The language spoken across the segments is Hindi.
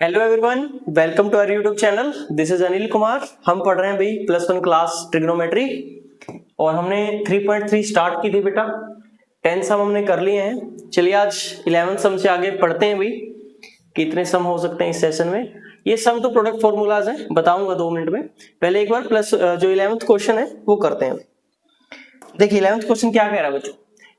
Hello everyone, welcome to our YouTube channel. This is Anil Kumar. हम पढ़ रहे हैं भाई +1 क्लास ट्रिग्नोमेट्री और हमने 3.3 स्टार्ट की थी बेटा। 10 सम हमने कर लिए हैं। चलिए आज 11 सम से आगे पढ़ते हैं भाई। कितने सम हो सकते हैं इस सेशन में। ये सम तो प्रोडक्ट फॉर्मूलाज हैं, बताऊंगा 2 मिनट में। पहले एक बार प्लस जो 11th क्वेश्चन है वो करते हैं। देखिए 11th क्वेश्चन क्या कह रहा है बच्चों।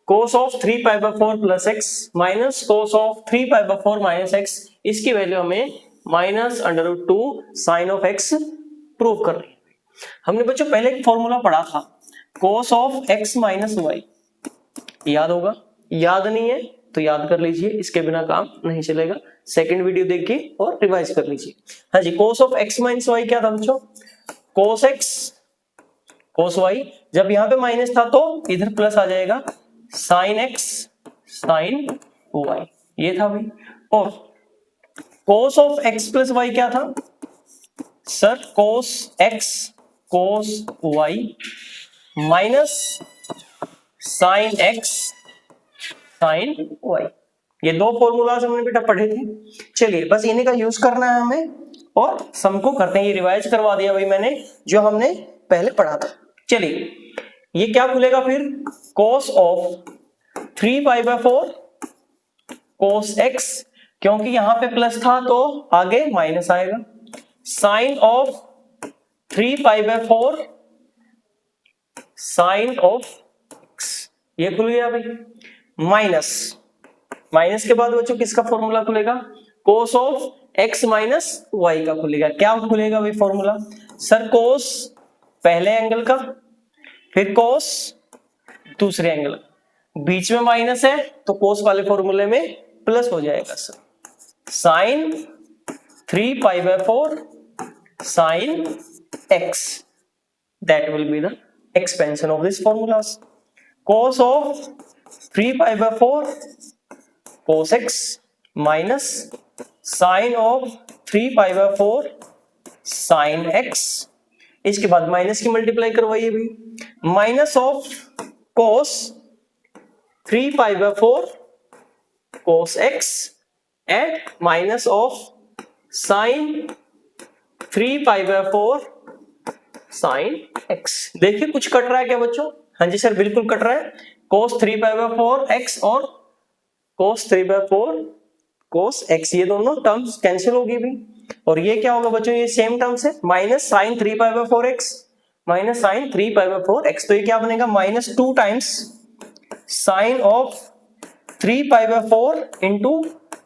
cos of 3π/4 plus x minus cos of 3π/4 minus x, इसकी वैल्यू हमें -√2 साइन ऑफ एक्स प्रूव कर रही है। हमने बच्चों पहले एक फॉर्मूला पढ़ा था cos of x minus y, याद होगा। याद नहीं है तो याद कर लीजिए, इसके बिना काम नहीं चलेगा। सेकंड वीडियो देखिए और रिवाइज कर लीजिए। हाँ जी, cos of x minus y क्या था बच्चों। cos x cos y, जब यहां पे माइनस था तो इधर प्लस आ जाएगा, साइन x साइन y, ये था भाई। और cos of x plus y क्या था sir, cos x cos y minus sine x sine y। ये दो फॉर्मूलाज हमने बेटा पढ़े थे। चलिए बस इन्हीं का यूज करना है हमें और सम को करते हैं। ये रिवाइज करवा दिया भाई मैंने जो हमने पहले पढ़ा था। चलिए ये क्या खुलेगा फिर, cos ऑफ 3π/4 cos x, क्योंकि यहां पे प्लस था तो आगे माइनस आएगा, sine of 3π/4 sine of x, ये खुल गया भाई। माइनस माइनस के बाद बच्चों किसका फॉर्मूला खुलेगा, cos of x minus y का खुलेगा। क्या खुलेगा भाई फॉर्मूला सर, cos पहले एंगल का, फिर cos दूसरे एंगल, बीच में माइनस है तो cos वाले फॉर्मूले में प्लस हो जाएगा sir, sine 3π/4 sine x, that will be the expansion of this formulas. cos of 3π/4 cos x minus sine of 3π/4 sine x, इसके बाद माइनस की मल्टीप्लाई करवाइए भी, minus of cos 3π/4 cos x and minus of sine 3π/4 sine x। देखिए कुछ कट रहा है क्या बच्चों। हाँ जी सर बिल्कुल कट रहा है। cos 3π/4 x और cos 3/4 cos x, ये दोनों टर्म्स कैंसिल होगी भी। और ये क्या होगा बच्चों, ये सेम टर्म्स है, minus sine 3π/4 x minus sine 3π/4 x, तो ये क्या बनेगा -2 times sine of 3π/4 into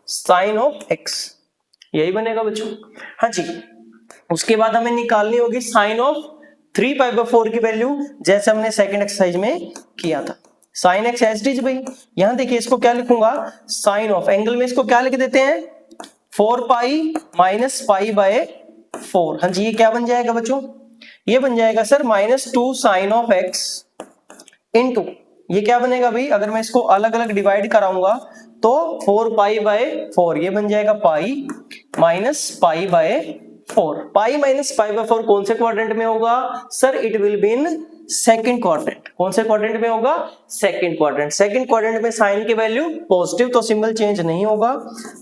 sine of x, यही बनेगा बच्चों। हाँ जी, उसके बाद हमें निकालनी होगी साइन ऑफ 3π/4 की वैल्यू, जैसे हमने सेकंड एक्सरसाइज में किया था। Sine x as it is भाई। यहां देखिए इसको क्या लिखूंगा, साइन ऑफ एंगल में इसको क्या लिख देते हैं 4π माइनस π/4। हाँ जी, ये क्या बन जाएगा बच्चों, ये बन जाएगा sir -2 sine of x into, ये क्या बनेगा भाई, अगर मैं इसको अलग अलग डिवाइड कराऊंगा तो 4π/4, ये बन जाएगा पाई माइनस π/4। पाई माइनस π/4 कौन से क्वाड्रेंट में होगा sir, it will be in second quadrant. कौन से क्वाड्रेंट में होगा, सेकंड क्वाड्रेंट। सेकंड क्वाड्रेंट में साइन की वैल्यू पॉजिटिव तो सिंबल चेंज नहीं होगा,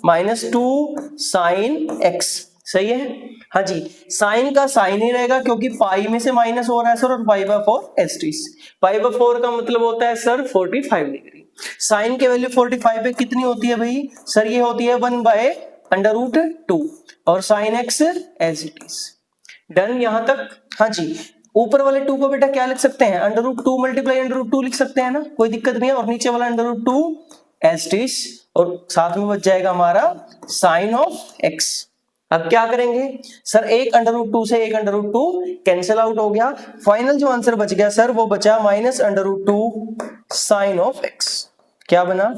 -2 साइन x, सही है। हाँ जी, साइन का साइन ही रहेगा क्योंकि पाई में से माइनस हो रहा है सर, और π/4 एस्ट्रिस, π/4 का मतलब होता है सर 45 डिग्री। साइन की वैल्यू 45 पे कितनी होती है भाई सर, ये होती है 1/√2 और sine x as it is. Done यहां तक। हाँ जी, ऊपर वाले 2 को बेटा क्या लिख सकते हैं, √2 मल्टीप्लाई √2 लिख सकते हैं ना, कोई दिक्कत नहीं है। और नीचे वाला √2 एज इट इज, और साथ में बच जाएगा हमारा साइन ऑफ x। अब क्या करेंगे सर, एक √2 से एक √2 कैंसिल आउट हो गया, फाइनल जो आंसर बच गया सर वो बचा -√2 साइन ऑफ x। क्या बना,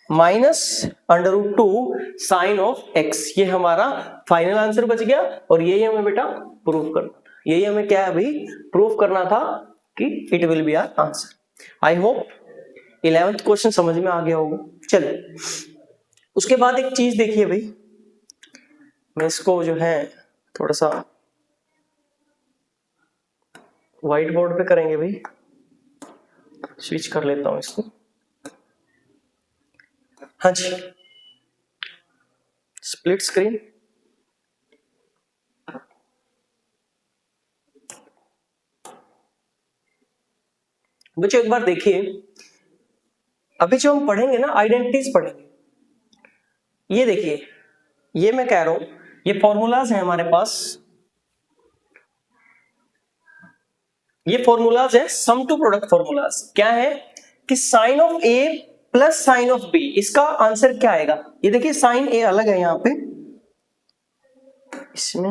-√2 साइन ऑफ x, ये हमारा फाइनल आंसर बच गया। और यही हमें बेटा प्रूफ करना था, यही हमें क्या है भाई प्रूफ करना था कि it will be our answer. I hope 11th question समझ में आ गया होगा। चलिए उसके बाद एक चीज देखिए भाई, मैं इसको जो है थोड़ा सा व्हाइट बोर्ड पे करेंगे भाई, स्विच कर लेता हूं इसको। हाँ जी, स्प्लिट स्क्रीन। बच्चों एक बार देखिए, अभी जो हम पढ़ेंगे ना आइडेंटिटीज पढ़ेंगे, ये देखिए, ये मैं कह रहा हूं ये फॉर्मूलाज हैं हमारे पास, ये फॉर्मूलाज है सम टू प्रोडक्ट फॉर्मूलाज। क्या है कि sine of A plus sine of b, इसका आंसर क्या आएगा? ये देखिए साइन ए अलग है यहां पे, इसमें,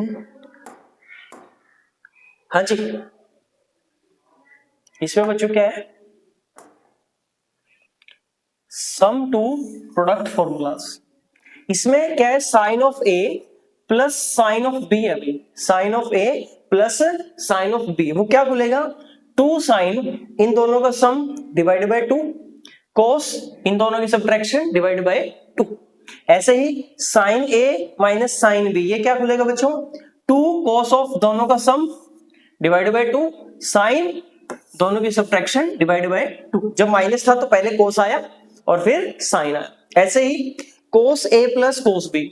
हाँ जी, इसमें बच्चों क्या है, सम टू प्रोडक्ट फॉर्मूलाज। इसमें क्या है, sine of A plus sine of B, अभी sine of A plus sine of B, वो क्या बोलेगा, टू साइन इन दोनों का sum divide by two, cos इन दोनों की सब्ट्रैक्शन डिवाइड बाय टू। ऐसे ही sine A minus sine B, ये क्या खुलेगा बच्चों, टू कोस ऑफ दोनों का sum divide by two, sine दोनों की सब्ट्रैक्शन डिवाइड बाय टू। जब माइनस था तो पहले कोस आया और फिर साइन आया। ऐसे ही कोस ए प्लस कोस बी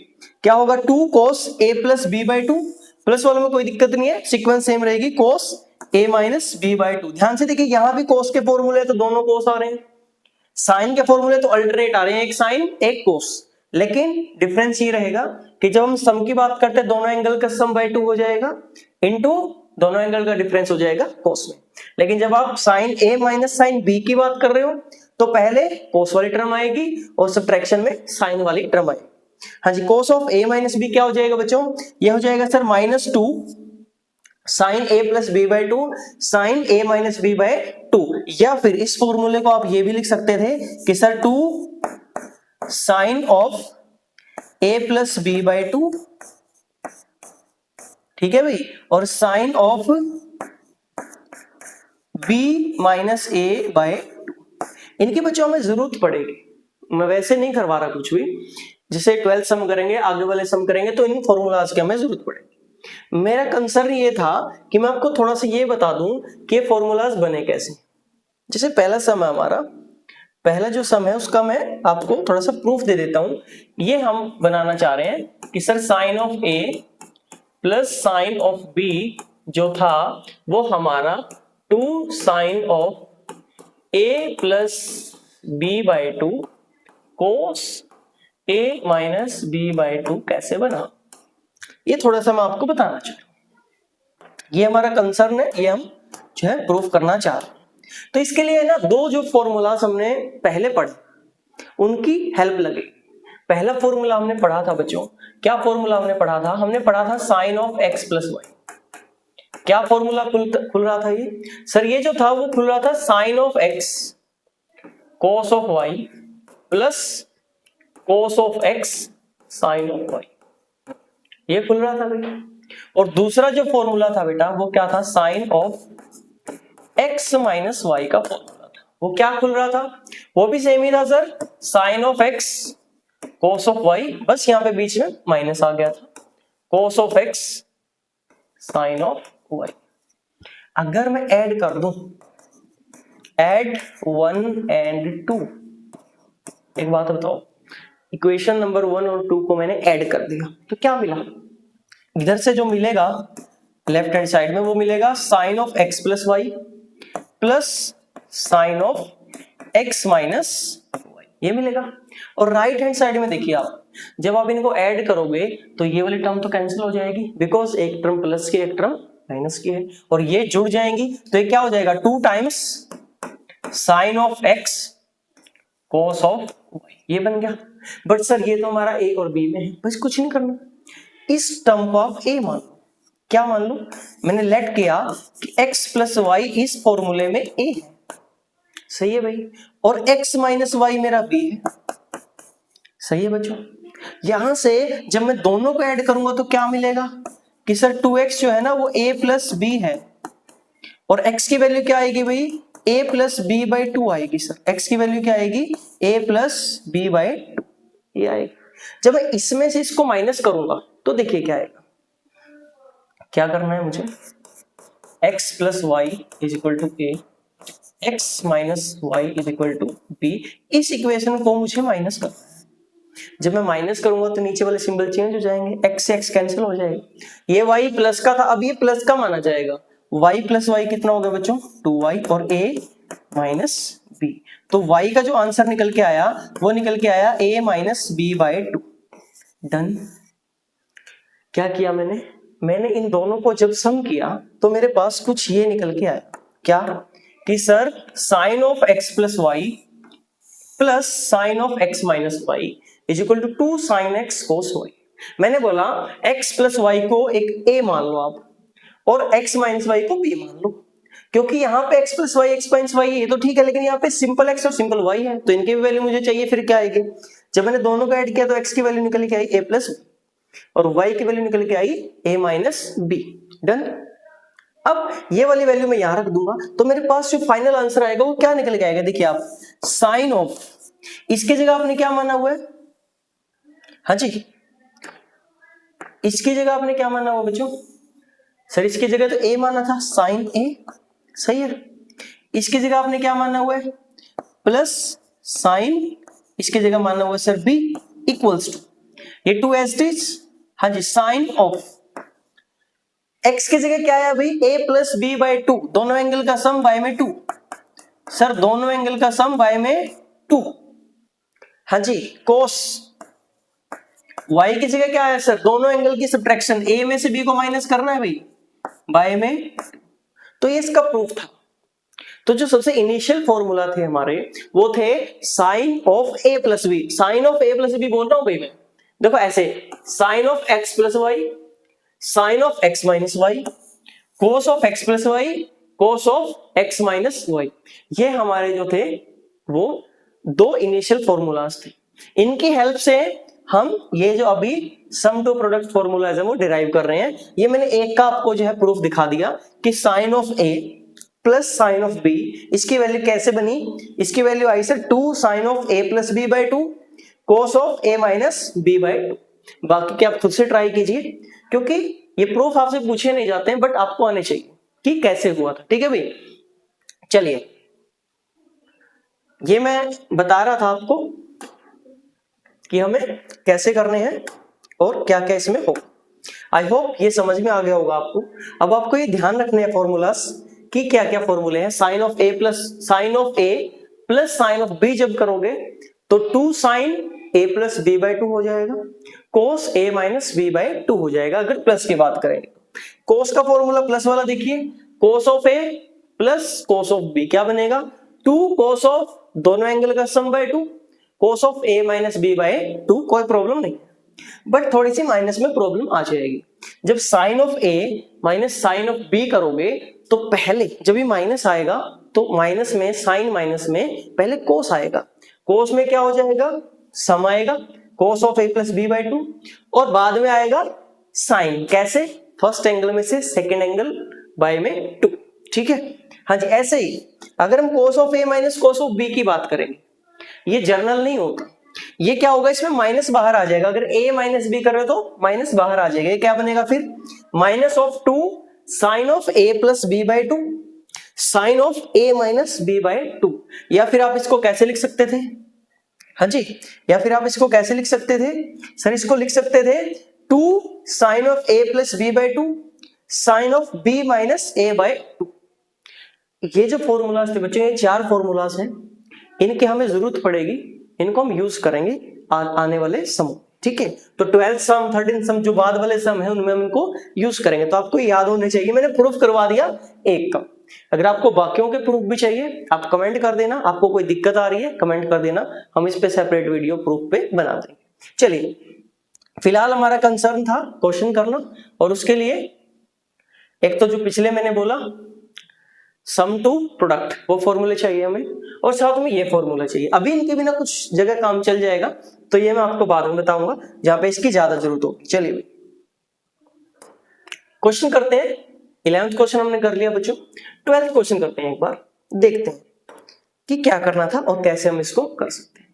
क्या होगा, two cos a plus B by two, plus वालों में कोई दिक्कत नहीं है, सीक्वेंस सेम रहेगी, cos a minus B by two. ध्यान से देखिए यहां भी कोस के फॉर्मूले तो दोनों कोस आ रहे हैं, साइन के फॉर्मूले तो अल्टरनेट आ रहे हैं, एक साइन एक कोस, लेकिन डिफरेंस ये रहेगा कि जब हम सम की बात करते हैं दोनों एंगल का सम बाय टू हो जाएगा, इनटू दोनों एंगल का डिफरेंस हो जाएगा कोस में। लेकिन जब आप sign A minus sine B की बात कर रहे हो तो पहले कोस वाली टर्म आएगी और सब्ट्रैक्शन में साइन वाली टर्म आएगी। हाँ जी, cos of A minus B क्या हो जाएगा बच्चों, ये हो जाएगा sir minus two sine A plus B by two sine A minus B by two. या फिर इस फॉर्मूले को आप ये भी लिख सकते थे कि sir two sine of A plus B by two, ठीक है भाई, और sine of b minus a by two. इनकी बच्चों हमें जरूरत पड़ेगी, मैं वैसे नहीं करवा रहा कुछ भी, जैसे 12 सम करेंगे आगे वाले सम करेंगे तो इन फॉर्मूलाज की हमें जरूरत पड़ेगी। मेरा कंसर्न ये था कि मैं आपको थोड़ा सा ये बता दूं कि फॉर्मूलाज बने कैसे। जैसे पहला सम है हमारा, पहला जो सम है उसका मैं आपको थोड़ा सा प्रूफ दे देता हूं। ये हम बनाना चाह रहे हैं कि sir sine of A plus sine of b जो था वो हमारा two sine of A plus B by two cos a minus B by two कैसे बना, ये थोड़ा सा मैं आपको बताना चाह रहा हूं। ये हमारा कंसर्न है, ये हम जो है प्रूफ करना चाह रहे हैं। तो इसके लिए ना दो जो फॉर्मूलाज हमने पहले पढ़े उनकी हेल्प लगे। पहला फॉर्मूला हमने पढ़ा था बच्चों, क्या फॉर्मूला हमने पढ़ा था, हमने पढ़ा था sine of x plus y. क्या फॉर्मूला खुल रहा था ये, सर ये जो था वो खुल रहा था sine of x cos of y plus cos of x sine of y, ये खुल रहा था बेटा। और दूसरा जो फॉर्मूला था बेटा वो क्या था, sine of x minus y का फॉर्मूला था, वो क्या खुल रहा था, वो भी सेम ही था sir, sine of x cos of y, बस यहां पे बीच में माइनस आ गया था, cos of x sine of y. अगर मैं ऐड कर दूं, ऐड 1 एंड 2, एक बात बताओ, इक्वेशन नंबर 1 और 2 को मैंने ऐड कर दिया तो क्या मिला, इधर से जो मिलेगा लेफ्ट हैंड साइड में वो मिलेगा sine of x plus y plus sine of x minus y, ये मिलेगा। और राइट हैंड साइड में देखिए आप, जब आप इनको ऐड करोगे तो ये वाली टर्म तो कैंसिल हो जाएगी, बिकॉज एक टर्म प्लस की एक टर्म माइनस की है, और ये जुड़ जाएंगी तो ये क्या हो जाएगा, 2 times sine of x cos of y, ये बन गया। बट सर ये तो हमारा ए और बी में है, बस कुछ नहीं करना, इस टर्म को आप ए मान लो। क्या मान लो, मैंने लेट किया कि x प्लस वाई इस फॉर्मूले में a है, सही है भाई, और x माइनस वाई मेरा b है, सही है बच्चों। यहां से जब मैं दोनों को ऐड करूंगा तो क्या मिलेगा कि सर 2x जो है ना वो a प्लस b है, और x की वैल्यू क्या आएगी भाई, a plus B by two आएगी। सर x की वैल्यू क्या आएगी, a plus B by two, ये आएगी। जब मैं इसमें से इसको माइनस करूंगा तो देखिए क्या आएगा, क्या करना है मुझे, x plus y is equal to a, x minus y is equal to b. इस इक्वेशन को मुझे माइनस करना है। जब मैं माइनस करूंगा तो नीचे वाले सिंबल चेंज हो जाएंगे, x से x कैंसिल हो जाएगा, ये y प्लस का था अब ये प्लस का माना जाएगा, y प्लस वाई कितना हो गया बच्चों, 2y, और a माइनस बी। तो y का जो आंसर निकल के आया वो निकल के आया a minus B by 2। Done. क्या किया मैंने इन दोनों को जब सम किया तो मेरे पास कुछ ये निकल के आया, क्या कि sir sine of x plus y plus sine of x minus y is equal to 2 sine x cos y. मैंने बोला x प्लस वाई को एक a मान लो आप और x माइनस वाई को b मान लो, क्योंकि यहाँ पे x plus y x minus y ये तो ठीक है, लेकिन यहाँ पे सिंपल x और सिंपल y है तो इनकी भी वैल्यू मुझे चाहिए। फिर क्या आएगी, जब मैंने दोनों को ऐड किया तो x की वैल्यू निकल के आई a प्लस और y की वैल्यू निकल के आई a माइनस b। डन। अब ये वाली वैल्यू मैं यहां रख दूंगा तो मेरे पास जो फाइनल आंसर आएगा वो क्या निकल के आएगा, देखिए आप साइन ऑफ, इसकी जगह आपने क्या माना हुआ है, हाँ जी इसकी जगह आपने क्या माना हुआ बच्चों, सर इसकी जगह तो a माना था साइन a, सही है। इसकी जगह आपने क्या माना हुआ है प्लस साइन, इसकी जगह माना हुआ है सर b इक्वल्स टू ये 2 एज इट इज, हाँ जी साइन ऑफ x की जगह क्या है भाई a प्लस बी बाई 2, दोनों एंगल का सम y में 2, सर दोनों एंगल का सम y में 2, हाँ जी कोस y की जगह क्या है सर दोनों एंगल की सब्ट्रैक्शन, a में से b को माइनस करना है भाई y में, तो ये इसका प्रूफ था। तो जो सबसे इनिशियल फॉर्मूला थे हमारे वो थे sine of a plus b, sine of a plus b बोल रहा हूं भाई मैं, देखो ऐसे sine of x plus y, sine of x minus y, cos of x plus y, cos of x minus y, ये हमारे जो थे वो दो इनिशियल फॉर्मूलाज थे। इनकी हेल्प से हम ये जो अभी सम टू प्रोडक्ट फॉर्मूलाज है वो डिराइव कर रहे हैं। ये मैंने एक का आपको जो है प्रूफ दिखा दिया कि sine of a plus sine of b, इसकी वैल्यू कैसे बनी, इसकी वैल्यू आई sir 2 sine of a plus B by 2 cos of a minus b by 2। बाकी क्या आप खुद से ट्राई कीजिए, क्योंकि ये प्रूफ आपसे पूछे नहीं जाते हैं बट आपको आने चाहिए कि कैसे हुआ था, ठीक है भाई। चलिए ये मैं बता रहा था आपको कि हमें कैसे करने हैं और क्या क्या इसमें होगा। आई होप ये समझ में आ गया होगा आपको। अब आपको ये ध्यान रखने हैं फॉर्मूलास कि क्या क्या फॉर्मूले हैं। Sine of a plus sine of b जब करोगे तो 2 sine a plus b by 2 हो जाएगा, cos a minus b by 2 हो जाएगा अगर प्लस की बात करेंगे। कोस का फॉर्मूला प्लस वाला देखिए, cos of a plus cos of b क्या बनेगा 2 कोस ऑफ दोनों एंगल का sum by 2 cos of a minus b by 2, कोई प्रॉब्लम नहीं, बट थोड़ी सी माइनस में प्रॉब्लम आ जाएगी। जब sine of a minus sine of b करोगे तो पहले जब ये माइनस आएगा तो माइनस में साइन माइनस में पहले कोस आएगा, कोस में क्या हो जाएगा सम आएगा cos of a plus B by 2 और बाद में आएगा साइन, कैसे फर्स्ट एंगल में से सेकेंड एंगल बाय में 2, ठीक है। हाँ जी ऐसे ही अगर हम कोस of a minus cos of b की बात करेंगे, ये जर्नल नहीं होता, ये क्या होगा इसमें माइनस बाहर आ जाएगा, अगर a माइनस बी कर रहे हो तो माइनस बाहर आ जाएगा, ये क्या बनेगा फिर minus of 2 sine of a plus B by 2 sine of a minus B by 2। या फिर आप इसको कैसे लिख सकते थे, हाँ जी या फिर आप इसको कैसे लिख सकते थे सर, इसको लिख सकते थे 2 sine of a plus B by 2 sine of b minus a by 2। ये जो फॉर्मूलाज थे बच्चों ये 4 फॉर्मूलाज हैं, इनकी हमें जरूरत पड़ेगी, इनको हम यूज करेंगे आने वाले समय, ठीक है। तो 12th सम 13th सम जो बाद वाले सम है उनमें हम इनको यूज करेंगे, तो आपको याद होने चाहिए। मैंने प्रूफ करवा दिया एक का, अगर आपको बाकियों के प्रूफ भी चाहिए आप कमेंट कर देना, आपको कोई दिक्कत आ रही है कमेंट कर देना, हम इस पे सेपरेट वीडियो प्रूफ पे बना देंगे। चलिए फिलहाल हमारा कंसर्न था क्वेश्चन करना, और उसके लिए एक तो जो पिछले मैंने बोला सम टू प्रोडक्ट वो फॉर्मूले चाहिए हमें, और साथ में ये फॉर्मूला चाहिए। अभी इनके बिना कुछ जगह काम चल जाएगा तो ये मैं आपको बाद में बताऊंगा जहां पे इसकी ज्यादा जरूरत होगी। चलिए क्वेश्चन करते हैं। 11th क्वेश्चन हमने कर लिया बच्चों, 12th क्वेश्चन करते हैं, एक बार देखते हैं कि क्या करना था और कैसे हम इसको कर सकते हैं।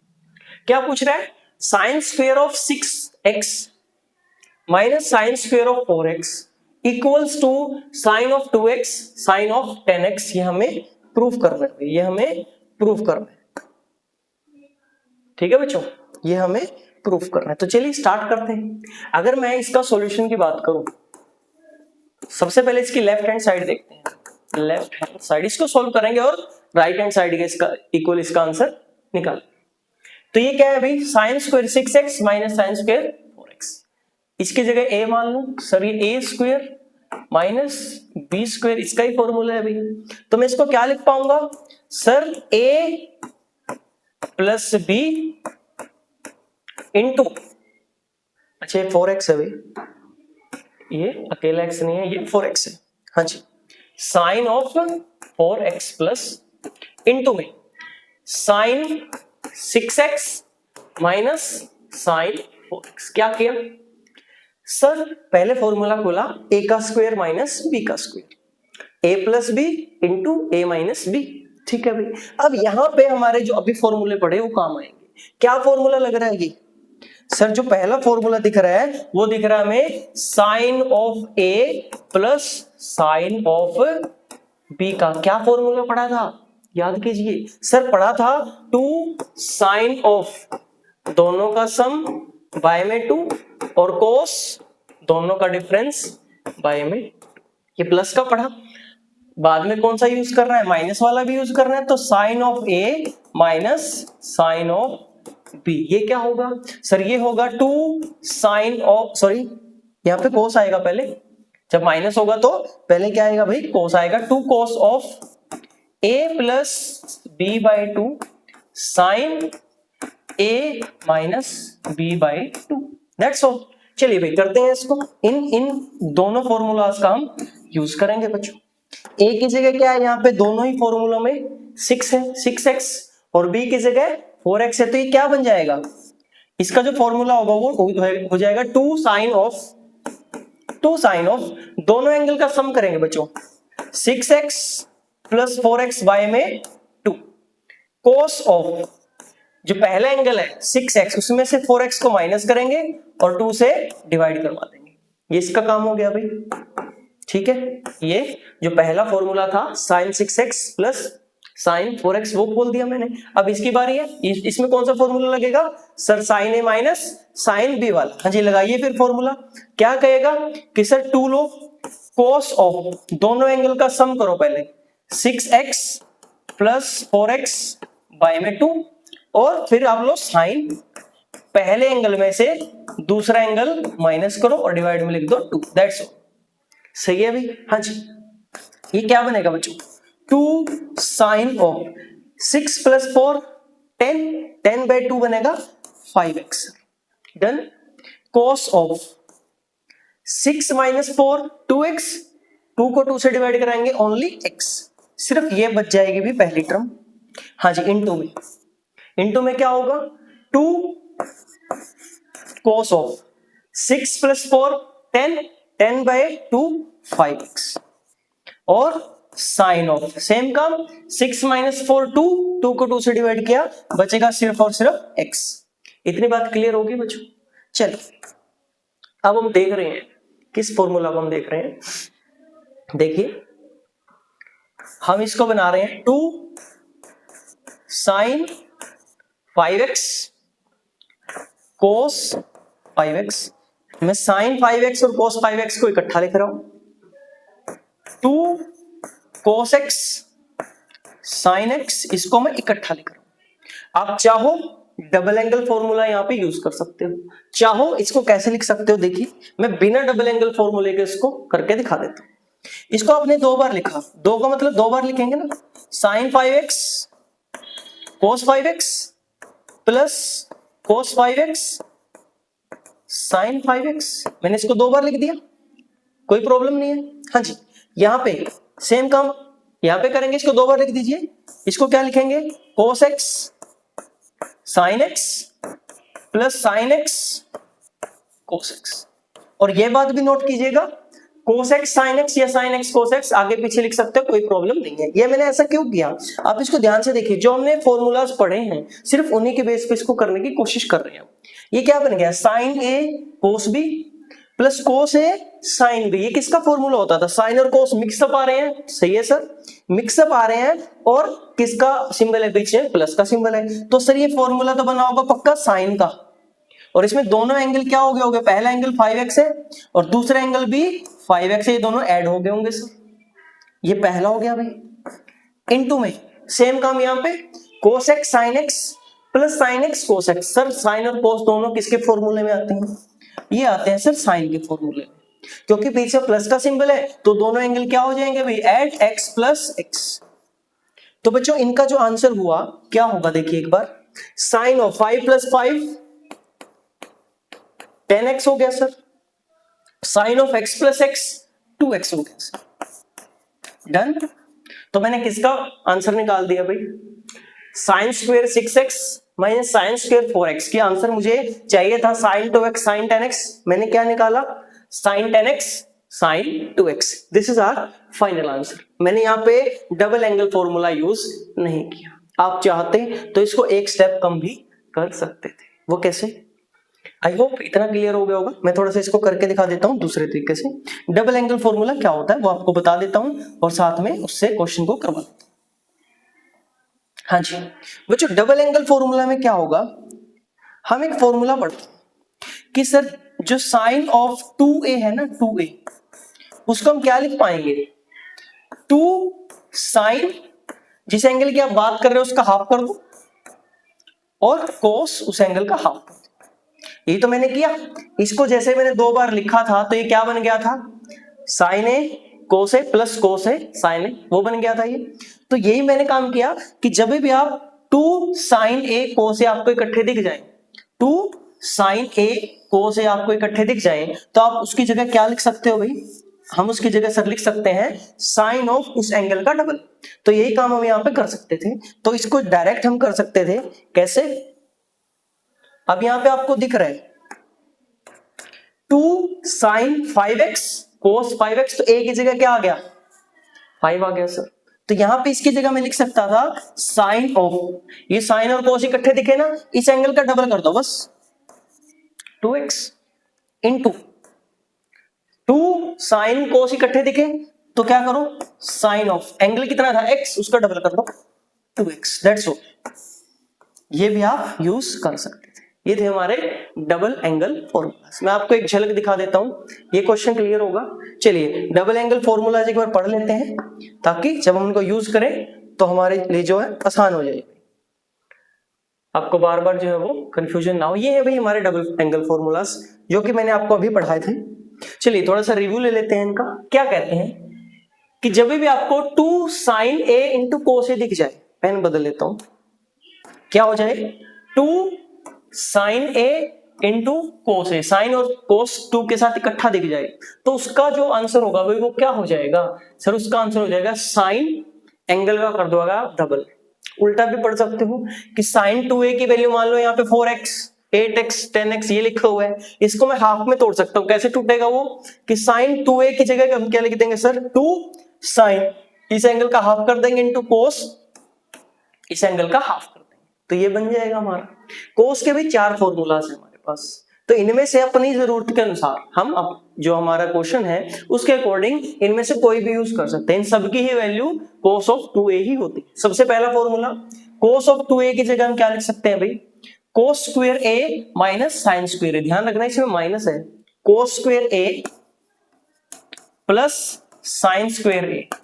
क्या पूछ रहा है, sine square of 6x minus sine square of 4x equals to sine of 2x sine of 10x। ये हमें प्रूफ करना है, ये हमें प्रूफ करना है, ठीक है बच्चों, ये हमें प्रूफ करना है। तो चलिए स्टार्ट करते हैं। अगर मैं इसका सॉल्यूशन की बात करूं, सबसे पहले इसकी लेफ्ट हैंड साइड देखते हैं, लेफ्ट हैंड साइड इसको सॉल्व करेंगे और राइट हैंड साइड के इसका इक्वल इसका आंसर निकाल। तो ये क्या है भाई, sine square 6x minus sine square 4x। इसकी जगह a मान लो सर, ये a square minus b square इसका ही फॉर्मूला है भाई। तो मैं इसको क्या लिख पाऊंगा sir, a plus b into, अच्छा 4x है भाई, ये अकेला x नहीं है, ये 4x है। हाँ जी, sine of 4x plus into में sine 6x minus sine 4x। क्या किया सर, पहले फॉर्मूला खोला a का स्क्वायर माइनस b का square, a plus B into a minus B. ठीक है भाई, अब यहां पे हमारे जो अभी फॉर्मूले पढ़े वो काम आएंगे। क्या फॉर्मूला लग रहा है ये सर, जो पहला फॉर्मूला दिख रहा है वो दिख रहा है हमें sine of a plus sine of b का। क्या फॉर्मूला पढ़ा था याद कीजिए सर, पढ़ा था 2 साइन ऑफ दोनों का सम बाय में 2 और कोस दोनों का डिफरेंस बाय में, ये प्लस का पढ़ा। बाद में कौन सा यूज करना है, माइनस वाला भी यूज करना है, तो sine of a minus sine of b। ये क्या होगा सर, ये होगा 2 साइन ऑफ, सॉरी यहाँ पे कोस आएगा पहले, जब माइनस होगा तो पहले क्या आएगा भाई, कोस आएगा। 2 cos of a plus b by 2 sine a minus b by 2, that's all. चलिए भाई करते हैं इसको, इन दोनों फॉर्मूलाज का हम यूज करेंगे बच्चों। a की जगह क्या है, यहाँ पे दोनों ही फॉर्मूलों में 6 है, 6x, और b की जगह 4x है, तो ये क्या बन जाएगा, इसका जो फॉर्मूला होगा वो हो जाएगा 2 साइन ऑफ, दोनों एंगल का सम करेंगे बच्चों, 6x प्लस 4x बाय में 2, कोस ऑफ जो पहला एंगल है 6x, उसमें से 4x को माइनस करेंगे और 2 से डिवाइड करवा देंगे। ये इसका काम हो गया भाई। ठीक है, ये जो पहला फॉर्मूला था sign 6x plus sign 4x वो बोल दिया मैंने। अब इसकी बारी है, इसमें कौन सा फॉर्मूला लगेगा sir, sine a minus sine b वाला। हाँ जी, लगाइए फिर फॉर्मूला। क्या कहेगा कि सर 2 लो कोस ऑफ, दोनों एंगल का सम करो पहले, 6x प्लस 4x बाय में 2, और फिर आप लो साइन, पहले एंगल में से दूसरा एंगल माइनस करो और डिवाइड में लिख दो 2, दैट्स ऑल। सही है भाई। हाँ जी, ये क्या बनेगा बच्चों, 2 साइन ऑफ 6 प्लस 4 10, 10 बाई 2 बनेगा 5x, done. Cos of 6 minus 4 2x, 2 को 2 से डिवाइड कराएंगे ओनली x, सिर्फ ये बच जाएगी भी पहली टर्म। हाँ जी, इनटू में क्या होगा, 2 cos of 6 plus 4 10, 10 by 2 5x, और साइन ऑफ सेम काम, 6 माइनस 4 2 को 2 से डिवाइड किया, बचेगा सिर्फ और सिर्फ x। इतनी बात क्लियर होगी बच्चों। चलो अब हम देख रहे हैं किस फॉर्मूला को हम देख रहे हैं, देखिए हम इसको बना रहे हैं 2 साइन 5x कोस 5x। मैं साइन 5x और कोस 5x को इकट्ठा लिख रहा हूं, 2 कोस x साइन x, इसको मैं इकट्ठा लिख रहा हूं। आप चाहो डबल एंगल फॉर्मूला यहां पे यूज कर सकते हो, चाहो इसको कैसे लिख सकते हो, देखिए मैं बिना डबल एंगल फॉर्मूले के इसको करके दिखा देता हूं। इसको आपने 2 बार लिखा, 2 का मतलब 2 बार लिखेंगे ना, sine 5x cos 5x plus cos 5x sine 5x, मैंने इसको 2 बार लिख दिया, कोई प्रॉब्लम नहीं है। हाँ जी, यहां पे सेम काम यहां पे करेंगे, इसको 2 बार लिख दीजिए, इसको क्या लिखेंगे, cos x sine x plus sine x cos x। और ये बात भी नोट कीजिएगा, कोस x साइन x या साइन x कोस x आगे पीछे लिख सकते हो, कोई प्रॉब्लम नहीं है। ये मैंने ऐसा क्यों किया, आप इसको ध्यान से देखिए, जो हमने फॉर्मूलाज पढ़े हैं सिर्फ उन्हीं के बेस पे इसको करने की कोशिश कर रहे हैं। ये क्या बन गया, sine a cos b plus cos a sine b। ये किसका फॉर्मूला होता था, साइन और कोस मिक्सअप आ रहे हैं, सही है सर, मिक्सअप आ रहे हैं, और किसका सिंबल है पीछे, प्लस का सिंबल है, तो सर ये फॉर्मूला तो बना होगा पक्का साइन का, और इसमें दोनों एंगल क्या हो गए होंगे, पहला एंगल 5x है और दूसरा एंगल भी 5x है, ये दोनों ऐड हो गए होंगे सर, ये पहला हो गया भाई। इनटू में सेम काम यहाँ पे cos x sin x plus sin x cos x। Sir sine और cos दोनों किसके फॉर्मूले में आते हैं? ये आते हैं सर साइन के फॉर्मूले में, क्योंकि पीछे प्लस का सिंबल है तो दोनों एंगल क्या हो जाएंगे भाई, एट x प्लस x। तो बच्चों इनका जो आंसर हुआ क्या होगा देखिए एक बार, साइन ऑफ 5 प्लस 5 10x हो गया sir, sine of x plus x 2x हो गया सर। डन। तो मैंने किसका आंसर निकाल दिया भाई, sine square 6x minus sine square 4x। की आंसर मुझे चाहिए था साइन 2x साइन 10x, मैंने क्या निकाला, sine 10x sine 2x। This is our final answer. मैंने यहाँ पे डबल एंगल फॉर्मूला यूज नहीं किया, आप चाहते तो इसको एक स्टेप कम भी कर सकते थे। वो कैसे, आई होप इतना क्लियर हो गया होगा। मैं थोड़ा सा इसको करके दिखा देता हूं दूसरे तरीके से। डबल एंगल फॉर्मूला क्या होता है वो आपको बता देता हूं और साथ में उससे क्वेश्चन को करवा देता हूं। हाँ जी बच्चों, डबल एंगल फॉर्मूला में क्या होगा, हम एक फॉर्मूला पढ़ते कि सर जो साइन ऑफ 2a है ना, 2a, उसको हम क्या लिख पाएंगे, 2 साइन, जिस एंगल की आप बात कर रहे हो उसका हाफ कर दो, और कोस उस एंगल का हाफ कर दो। ये तो मैंने किया। इसको जैसे मैंने 2 बार लिखा था तो ये क्या बन गया था, sign A cos a plus cos A sign ए, वो बन गया था ये। तो यही मैंने काम किया कि जब भी आप 2 साइन ए कोस ए आपको इकट्ठे दिख जाए, 2 साइन ए कोस ए आपको इकट्ठे दिख जाए, तो आप उसकी जगह क्या लिख सकते हो भाई, हम उसकी जगह सर लिख सकते हैं साइन ऑफ उस एंगल का डबल। तो यही काम हम यहां पे कर सकते थे। तो इसको डायरेक्ट हम कर सकते थे कैसे, अब यहां पे आपको दिख रहा है 2 साइन 5x कोस 5x, तो a की जगह क्या आ गया, 5 आ गया सर। तो यहां पे इसकी जगह मैं लिख सकता था साइन ऑफ, ये साइन और कोस इकट्ठे दिखे ना, इस एंगल का डबल कर दो बस, 2x इंटू 2 साइन कोस इकट्ठे दिखे तो क्या करो, साइन ऑफ एंगल कितना था x, उसका डबल कर दो 2x। That's all. ये भी आप यूज कर सकते थे। ये थे हमारे डबल एंगल फॉर्मूलाज। मैं आपको एक झलक दिखा देता हूं, ये क्वेश्चन क्लियर होगा। चलिए डबल एंगल फॉर्मूलाज एक बार पढ़ लेते हैं ताकि जब हम उनको यूज करें तो हमारे लिए जो है आसान हो जाए, आपको बार बार जो है वो कंफ्यूजन ना हो। ये है भाई हमारे डबल एंगल फॉर्मूलाज जो कि मैंने आपको अभी पढ़ाए थे। चलिए थोड़ा सा रिव्यू ले लेते हैं इनका। क्या कहते हैं कि जब भी आपको 2 साइन ए इंटू कोस ए दिख जाए, पेन बदल लेता हूं, क्या हो जाए 2 साइन ए इंटू कोस ए, साइन और कोस 2 के साथ इकट्ठा दिख जाए तो उसका जो आंसर होगा भाई वो क्या हो जाएगा सर, उसका आंसर हो जाएगा साइन एंगल का कर दो डबल। उल्टा भी पढ़ सकते हो कि साइन 2a की वैल्यू मान लो यहाँ पे 4x 8x 10x ये लिखा हुआ है, इसको मैं हाफ में तोड़ सकता हूं। कैसे टूटेगा वो कि साइन 2a की जगह हम क्या लिख देंगे सर, 2 साइन, इस एंगल का हाफ कर देंगे इंटू कोस, इस एंगल का हाफ कर देंगे, तो ये बन जाएगा हमारा। कोस के भी 4 फॉर्मूलाज है हमारे पास, तो इनमें से अपनी जरूरत के अनुसार हम अब जो हमारा क्वेश्चन है उसके अकॉर्डिंग इनमें से कोई भी यूज कर सकते हैं। इन सबकी ही वैल्यू कोस ऑफ 2a ही होती है। सबसे पहला फॉर्मूला कोस ऑफ 2a की जगह हम क्या लिख सकते हैं भाई, cos square a minus sine square a। ध्यान रखना इसमें माइनस है, cos square a plus sine square a।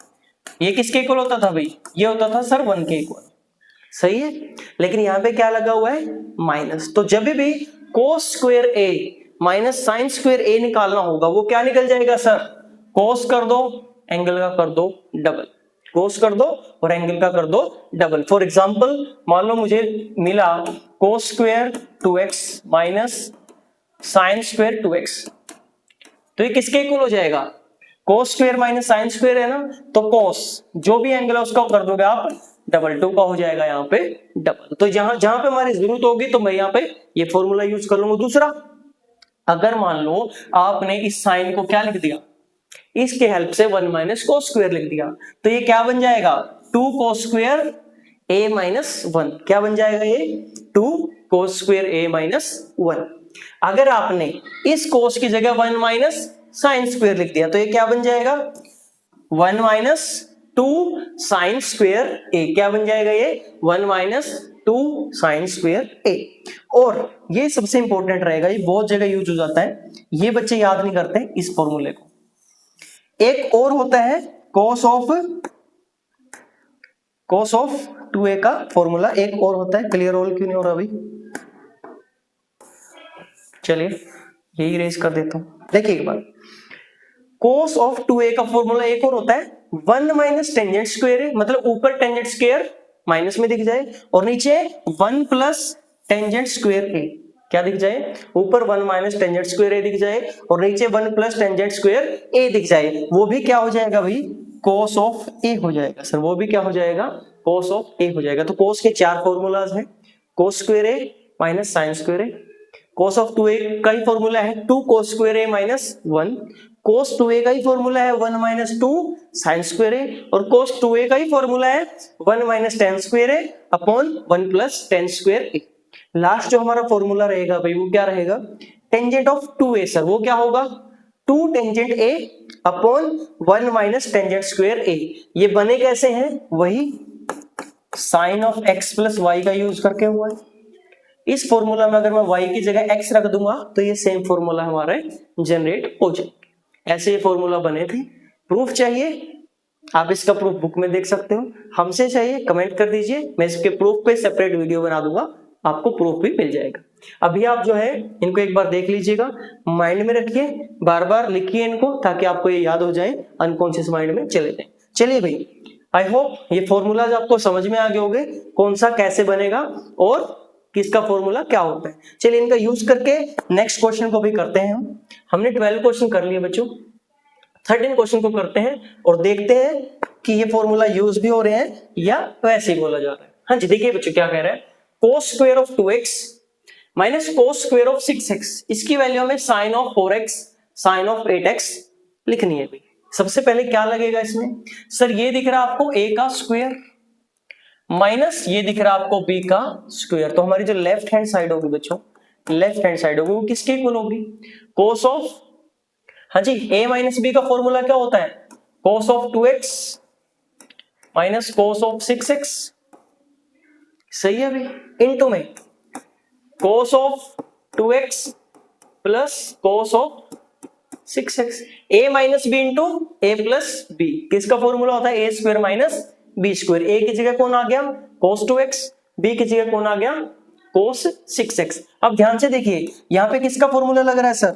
ये किसके इक्वल होता था भाई, ये होता था सर 1 के इक्वल, सही है। लेकिन यहां पे क्या लगा हुआ है, माइनस। तो जब भी cos square a minus sine square a निकालना होगा वो क्या निकल जाएगा सर, कोस कर दो एंगल का कर दो डबल, कोस कर दो और एंगल का कर दो डबल। फॉर एग्जांपल मान लो मुझे मिला cos square 2x minus sine square 2x, तो ये किसके इक्वल हो जाएगा, cos square minus sine square है ना, तो कोस जो भी एंगल है उसका कर दोगे आप डबल, 2 का हो जाएगा यहाँ पे डबल। तो जहां जहां पे हमारी जरूरत होगी तो मैं यहाँ पे ये फॉर्मूला यूज कर लूंगा। दूसरा, अगर मान लो आपने इस साइन को क्या लिख दिया, इसके हेल्प से 1 माइनस कोस स्क्वायर लिख दिया, तो ये क्या बन जाएगा 2 कोस स्क्वायर a माइनस 1। क्या बन जाएगा ये 2 कोस स्क्वायर a माइनस 1। अगर आपने इस कोस की जगह 1 माइनस साइन स्क्वायर लिख दिया तो ये क्या बन जाएगा 1 माइनस 2 साइन स्क्वायर a। क्या बन जाएगा ये 1 माइनस 2 साइन स्क्वायर a। और ये सबसे इंपॉर्टेंट रहेगा, ये बहुत जगह यूज हो जाता है, ये बच्चे याद नहीं करते इस फॉर्मूले को। एक और होता है cos of cos of 2a का फॉर्मूला एक और होता है, क्लियर ऑल क्यों नहीं हो रहा अभी, चलिए यही रेज कर देता हूं। देखिए एक बार, cos ऑफ 2a का फॉर्मूला एक और होता है 1 माइनस टेंजेंट स्क्वायर है, मतलब ऊपर टेंजेंट स्क्वायर माइनस में दिख जाए और नीचे 1 प्लस टेंजेंट स्क्वायर ए, क्या दिख जाए, ऊपर 1 माइनस टेंजेंट स्क्वायर ए दिख जाए और नीचे 1 प्लस टेंजेंट स्क्वायर ए दिख जाए, वो भी क्या हो जाएगा भाई, cos ऑफ ए हो जाएगा सर, वो भी क्या हो जाएगा, cos ऑफ ए हो जाएगा। तो cos के चार फॉर्मूलाज हैं, cos square A minus sine square A, cos of 2a का ही फॉर्मूला है 2 cos square a minus 1, cos 2a का ही फॉर्मूला है 1 माइनस 2 sin स्क्वायर a, और cos 2a का ही फॉर्मूला है 1 minus tan square a upon 1 plus tan square a। Last जो हमारा फॉर्मूला रहेगा भाई वो क्या रहेगा, टेंजेंट ऑफ 2a सर, वो क्या होगा 2 tangent a upon 1 minus tangent square a। ये बने कैसे हैं, वही sine of x plus y का यूज करके हुआ है। इस फॉर्मूला में अगर मैं y की जगह x रख दूंगा तो ये सेम फॉर्मूला हमारे जनरेट हो जाएगा। ऐसे ये फॉर्मूला बने थे। प्रूफ चाहिए, आप इसका प्रूफ बुक में देख सकते हो, हमसे चाहिए कमेंट कर दीजिए, मैं इसके प्रूफ पे सेपरेट वीडियो बना दूंगा, आपको प्रूफ भी मिल जाएगा। अभी आप जो है इनको एक बार देख लीजिएगा, माइंड में रखिए, बार बार लिखिए इनको ताकि आपको ये याद हो जाए, अनकॉन्शियस माइंड में चले जाए। चलिए भाई, आई होप ये फॉर्मूलाज आपको समझ में आ गए होंगे, कौन सा कैसे बनेगा और किसका फॉर्मूला क्या होता है। चलिए इनका यूज करके नेक्स्ट क्वेश्चन को भी करते हैं हमने 12 क्वेश्चन कर लिए बच्चों, 13 क्वेश्चन को करते हैं और देखते हैं कि ये फॉर्मूला यूज भी हो रहे हैं या वैसे ही बोला जा रहा है। हाँ जी, देखिए बच्चों क्या कह रहा है, cos square of 2x minus cos square of 6x, इसकी वैल्यू हमें sin of 4x sin of 8x लिखनी है। सबसे पहले क्या लगेगा इसमें, सर ये दिख रहा है आपको a का स्क्वायर माइनस ये दिख रहा है आपको b का स्क्वायर, तो हमारी जो लेफ्ट हैंड साइड होगी बच्चों, लेफ्ट हैंड साइड होगी वो किसके इक्वल होगी, cos ऑफ, हाँ जी a माइनस b का फॉर्मूला क्या होता है, cos of 2x minus cos of 6x, सही है भाई, इनटू में cos of 2x plus cos of 6x, a minus B into A plus B, किसका फॉर्मूला होता है, A square minus B square, A की जगह कौन आ गया cos 2x, बी की जगह कौन आ गया cos 6x। अब ध्यान से देखिए यहाँ पे किसका फॉर्मूला लग रहा है सर,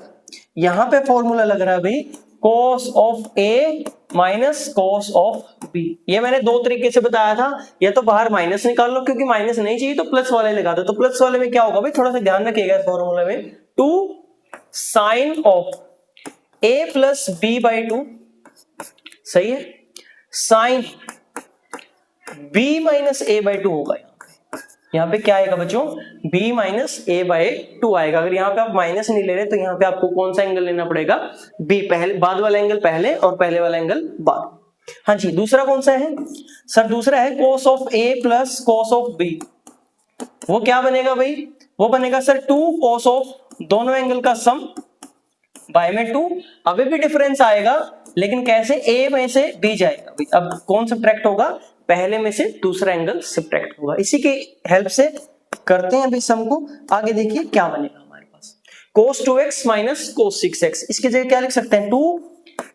यहाँ पे फॉर्मूला लग रहा है भाई cos of a minus cos of b। ये मैंने दो तरीके से बताया था, या तो बाहर माइनस निकाल लो, क्योंकि माइनस नहीं चाहिए तो प्लस वाले लगा दो। तो प्लस वाले में क्या होगा भाई, थोड़ा सा ध्यान रखिएगा इस फॉर्मूला में, 2 sine of a plus b by 2, सही है, sine b minus a by 2 होगा। यहाँ पे क्या आएगा बच्चों, b माइनस a बाई 2 आएगा। अगर यहाँ पे आप माइनस नहीं ले रहे तो यहाँ पे आपको कौन सा एंगल लेना पड़ेगा, b, पहले बाद वाला एंगल पहले और पहले वाला एंगल बाद। हाँ जी, दूसरा कौन सा है सर, दूसरा है cos of a plus cos of b, वो क्या बनेगा भाई, वो बनेगा सर 2 cos ऑफ दोनों एंगल का सम बाय में 2, अभी भी डिफरेंस आएगा लेकिन कैसे, a में से b जाएगा भाई, अब कौन सब्ट्रैक्ट होगा, पहले में से दूसरा एंगल सब्ट्रैक्ट होगा। इसी के हेल्प से करते हैं अभी सम को, आगे देखिए क्या बनेगा हमारे पास, cos 2x minus cos 6x, इसकी जगह क्या लिख सकते हैं 2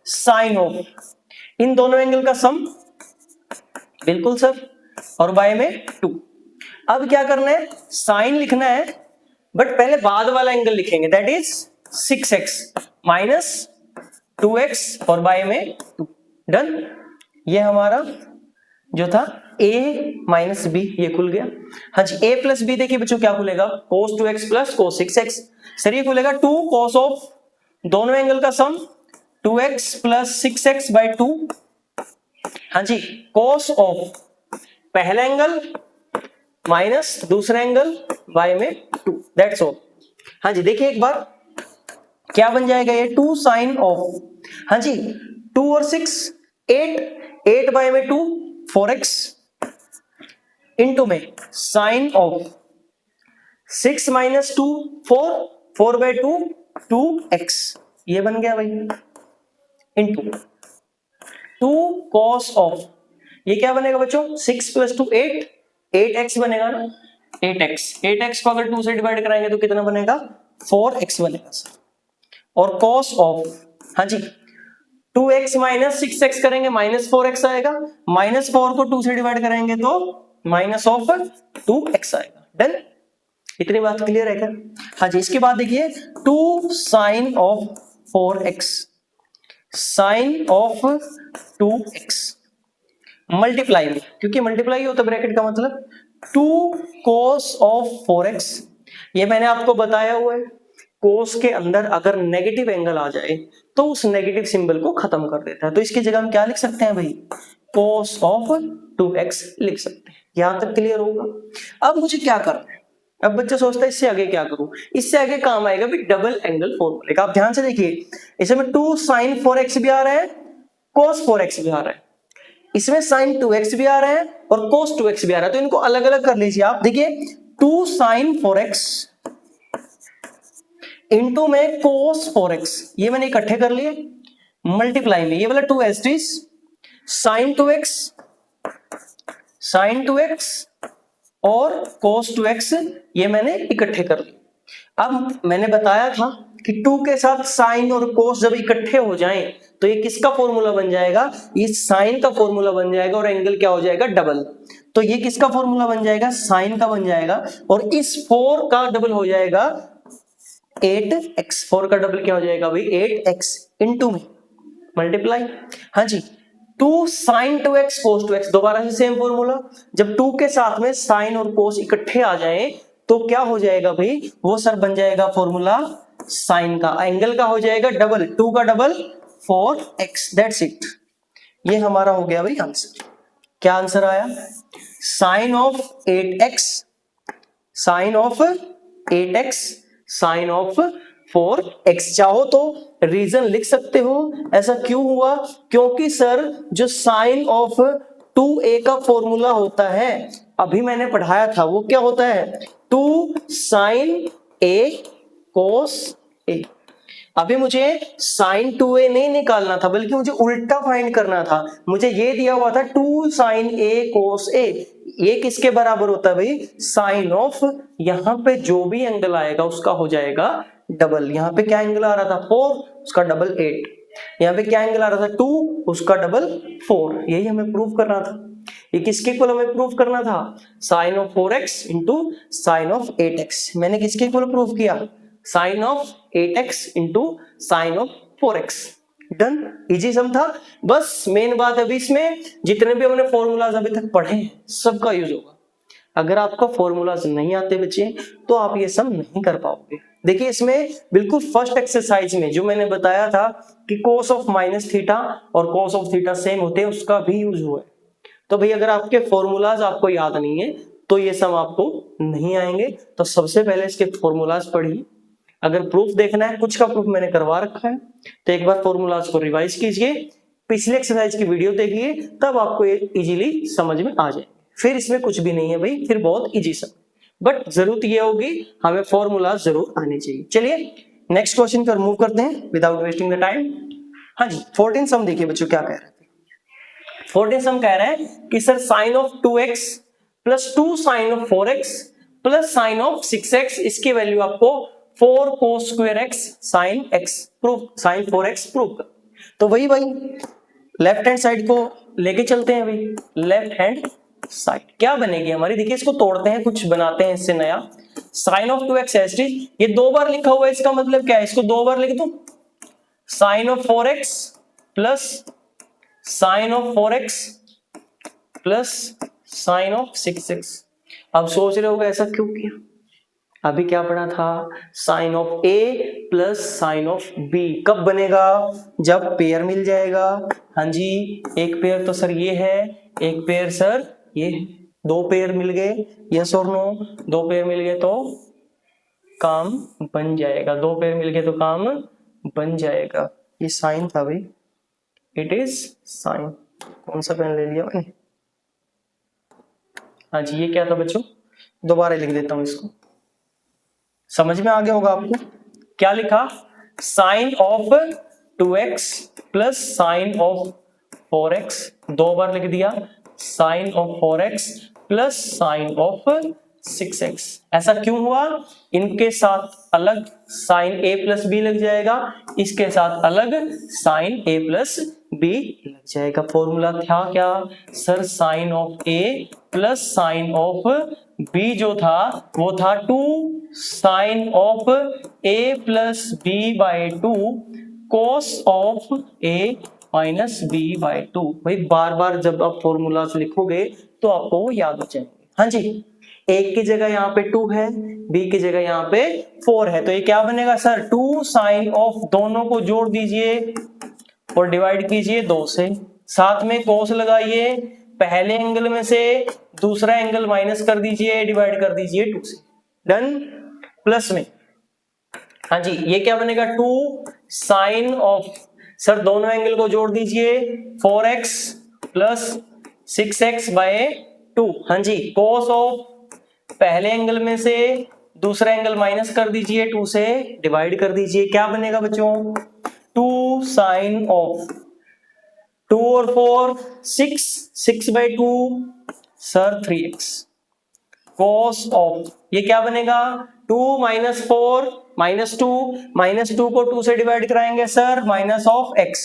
साइन ऑफ इन दोनों एंगल का सम, बिल्कुल सर, और बाय में 2। अब क्या करना है, साइन लिखना है बट पहले बाद वाला एंगल लिखेंगे, that is 6x minus 2x और बाय में 2, डन। ये हमारा जो था a माइनस बी, ये खुल गया। हाँ जी, a प्लस बी देखिए बच्चों क्या खुलेगा, cos 2x plus cos 6x, sir ये खुलेगा 2 cos ऑफ दोनों एंगल का सम 2x प्लस 6x बाई 2, हाँ जी, cos ऑफ पहला एंगल माइनस दूसरा एंगल बाय में 2, दैट्स ऑल। हाँ जी, देखिए एक बार क्या बन जाएगा ये 2 साइन ऑफ, हाँ जी 2 और 6 8 बाय में 2 4x इंटू में sine of 6 minus 2 4 bye 2 2x, ये बन गया भाई, इंटू 2 cos ऑफ, ये क्या बनेगा बच्चों 6 प्लस 2 8x बनेगा ना, 8x को अगर 2 से डिवाइड कराएंगे तो कितना बनेगा 4x बनेगा सर, और cos ऑफ, हाँ जी 2x माइनस 6x करेंगे माइनस 4x आएगा, माइनस 4 को 2 से डिवाइड करेंगे तो माइनस ऑफ 2x आएगा। डन, इतनी बात क्लियर है क्या? हाँ जी, इसके बाद देखिए 2 sine of 4x, sine of 2x multiply में, क्योंकि मल्टीप्लाई होता है ब्रैकेट का मतलब 2 cos ऑफ 4x। ये मैंने आपको बताया हुआ है, कोस के अंदर अगर नेगेटिव एंगल आ जाए तो उस नेगेटिव सिंबल को खत्म कर देता है, तो इसकी जगह हम क्या लिख सकते हैं भाई, cos ऑफ 2x लिख सकते हैं। यहां तक क्लियर होगा? अब मुझे क्या करना है, अब बच्चा सोचता है इससे आगे क्या करूं, इससे आगे काम आएगा भी डबल एंगल फॉर्मूले का। आप ध्यान से देखिए, इसमें 2 sin 4x भी आ रहा है, cos 4x भी आ रहा है, इसमें sin 2x भी आ रहा है और cos 2x भी आ रहा है, तो इनको अलग अलग कर लीजिए आप। देखिए 2 sin 4x इंटू में cos 4x, ये मैंने इकट्ठे कर लिए, मल्टीप्लाई में ये वाला 2 एस्ट्रीस sin 2x और cos 2x ये मैंने इकट्ठे कर लिए। अब मैंने बताया था कि 2 के साथ साइन और cos जब इकट्ठे हो जाएं तो ये किसका फॉर्मूला बन जाएगा, ये साइन का फॉर्मूला बन जाएगा और एंगल क्या हो जाएगा, डबल। तो ये किसका फॉर्मूला बन जाएगा, साइन का बन जाएगा, और इस 4 का डबल हो जाएगा 8x। 4 का डबल क्या हो जाएगा भाई, 8x इंटू में मल्टीप्लाई। हाँ जी, 2 sin 2x cos 2x, दोबारा से सेम फॉर्मूला, जब 2 के साथ में साइन और cos इकट्ठे आ जाएं तो क्या हो जाएगा भाई, वो सर बन जाएगा फॉर्मूला साइन का, एंगल का हो जाएगा डबल, 2 का डबल 4x। दैट्स इट, ये हमारा हो गया भाई आंसर। क्या आंसर आया, sine of 8x, sine of 8x, sine of 4x। चाहो तो रीजन लिख सकते हो, ऐसा क्यों हुआ, क्योंकि सर जो साइन ऑफ 2a का फॉर्मूला होता है, अभी मैंने पढ़ाया था, वो क्या होता है, 2 sin a cos a। अभी मुझे sin 2a नहीं निकालना था, बल्कि मुझे उल्टा फाइंड करना था। मुझे ये दिया हुआ था 2 sin a cos a, ये किसके बराबर होता है भाई, साइन ऑफ, यहां पे जो भी एंगल आएगा उसका हो जाएगा डबल। यहाँ पे क्या एंगल आ रहा था 4, उसका डबल 8, यहाँ पे क्या एंगल आ रहा था 2, उसका डबल 4। यही हमें प्रूव करना था। ये किसके इक्वल हमें प्रूव करना था, sine of 4x into sine of 8x। मैंने किसके इक्वल प्रूव किया, sine of 8x into sine of 4x। Done, easy sum था। बस मेन बात अभी इसमें जितने भी हमने फॉर्मूलाज अभी तक पढ़े हैं सबका यूज होगा। अगर आपको फॉर्मूलाज नहीं आते बच्चे तो आप ये सम नहीं कर पाओगे। देखिए इसमें बिल्कुल फर्स्ट एक्सरसाइज में जो मैंने बताया था कि cos ऑफ माइनस थीटा और cos ऑफ थीटा सेम होते हैं, उसका भी यूज हुआ है। तो भाई अगर आपके फॉर्मूलाज आपको याद नहीं है तो ये सम आपको नहीं आएंगे। तो सबसे पहले इसके फॉर्मूलाज पढ़िए। अगर प्रूफ देखना है, कुछ का प्रूफ मैंने करवा रखा है, तो एक बार फॉर्मूलाज को रिवाइज कीजिए, पिछले एक्सरसाइज की वीडियो देखिए, तब आपको ये इजीली समझ में आ जाए। फिर इसमें कुछ भी नहीं है भाई, फिर बहुत इजी सम, बट जरूरत ये होगी हमें फॉर्मूलाज जरूर आने चाहिए। चलिए नेक्स्ट क्वेश्चन पर मूव करते हैं विदाउट वेस्टिंग द टाइम। हाँ जी, 14 सम देखिए बच्चों क्या कह रहे हैं। 14 सम कह रहे हैं कि sir sine of 2x plus 2 sine of 4x plus sine of 6x, इसकी वैल्यू आपको 4 cos square x sin x proof, sin 4x proof कर। तो वही भाई लेफ्ट हैंड साइड को लेके चलते हैं भाई, लेफ्ट हैंड साइड क्या बनेगी हमारी, देखिए इसको तोड़ते हैं, कुछ बनाते हैं इससे नया। साइन ऑफ 2x एस्ट्री, ये 2 बार लिखा हुआ है, इसका मतलब क्या है, इसको 2 बार लिख दूं, sine of 4x plus sine of 4x plus sine of 6x। अब सोच रहे होगा ऐसा क्यों किया, अभी क्या पढ़ा था, sine of a plus sine of b कब बनेगा, जब पेयर मिल जाएगा। हाँ जी, एक पेयर तो सर ये है, एक पेयर सर ये, 2 पेयर मिल गए, यस और नो, 2 पेयर मिल गए तो काम बन जाएगा, 2 पेयर मिल गए तो काम बन जाएगा। ये साइन था भाई, इट इज साइन। कौन सा पेन ले लिया मैंने, हाँ जी ये क्या था बच्चों, दोबारा लिख देता हूं इसको, समझ में आ गया होगा आपको। क्या लिखा, sine of 2x plus sine of 4x, 2 बार लिख दिया, sine of 4x plus sine of 6x। ऐसा क्यों हुआ? इनके साथ अलग साइन a प्लस बी लग जाएगा, इसके साथ अलग साइन a प्लस बी लग जाएगा। फॉर्मूला था क्या sir? Sine of a plus sine of b जो था वो था 2 sine of a plus b by 2 cos of a minus b by 2। भाई बार बार जब आप फॉर्मूला लिखोगे तो आपको वो याद हो जाएंगे। हाँ जी, एक की जगह यहाँ पे 2 है, b की जगह यहाँ पे 4 है, तो ये क्या बनेगा सर? 2 साइन ऑफ, दोनों को जोड़ दीजिए और डिवाइड कीजिए 2 से, साथ में कोस लगाइए, पहले एंगल में से दूसरा एंगल माइनस कर दीजिए, डिवाइड कर दीजिए 2 से। डन। प्लस में हाँ जी, ये क्या बनेगा? 2 साइन ऑफ, सर दोनों एंगल को जोड़ दीजिए, 4x प्लस 6x बाय 2। हाँ जी, कोस ऑफ, पहले एंगल में से दूसरा एंगल माइनस कर दीजिए, 2 से डिवाइड कर दीजिए, क्या बनेगा बच्चों? 2 साइन ऑफ, 2 और 4 6 bye 2 sir 3x। Cos of, ये क्या बनेगा? 2 माइनस 4 माइनस 2, माइनस 2 को 2 से डिवाइड कराएंगे sir, minus of x।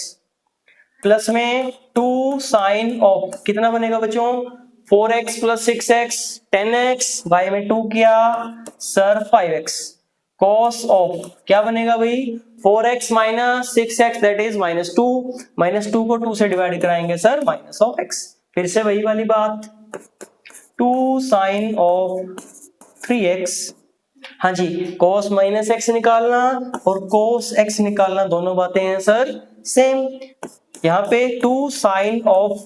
Plus में 2 साइन ऑफ, कितना बनेगा बच्चों? 4x plus 6x 10x, bye में 2 किया सर 5x। कॉस ऑफ क्या बनेगा भाई? 4x minus 6x that is minus 2, minus 2 को 2 से डिवाइड कराएंगे सर, माइनस ऑफ x। फिर से वही वाली बात, 2 साइन ऑफ 3x। हाँ जी, cos माइनस x निकालना और cos x निकालना दोनों बातें हैं सर सेम। यहाँ पे 2 sine of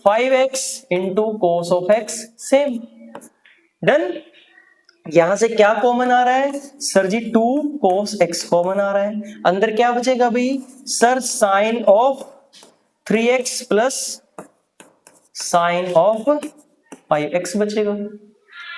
5x into cos of x same. Done. यहां से क्या कॉमन आ रहा है सर जी? 2 cos x कॉमन आ रहा है, अंदर क्या बचेगा भाई sir? Sine of 3x plus sine of 5x बचेगा।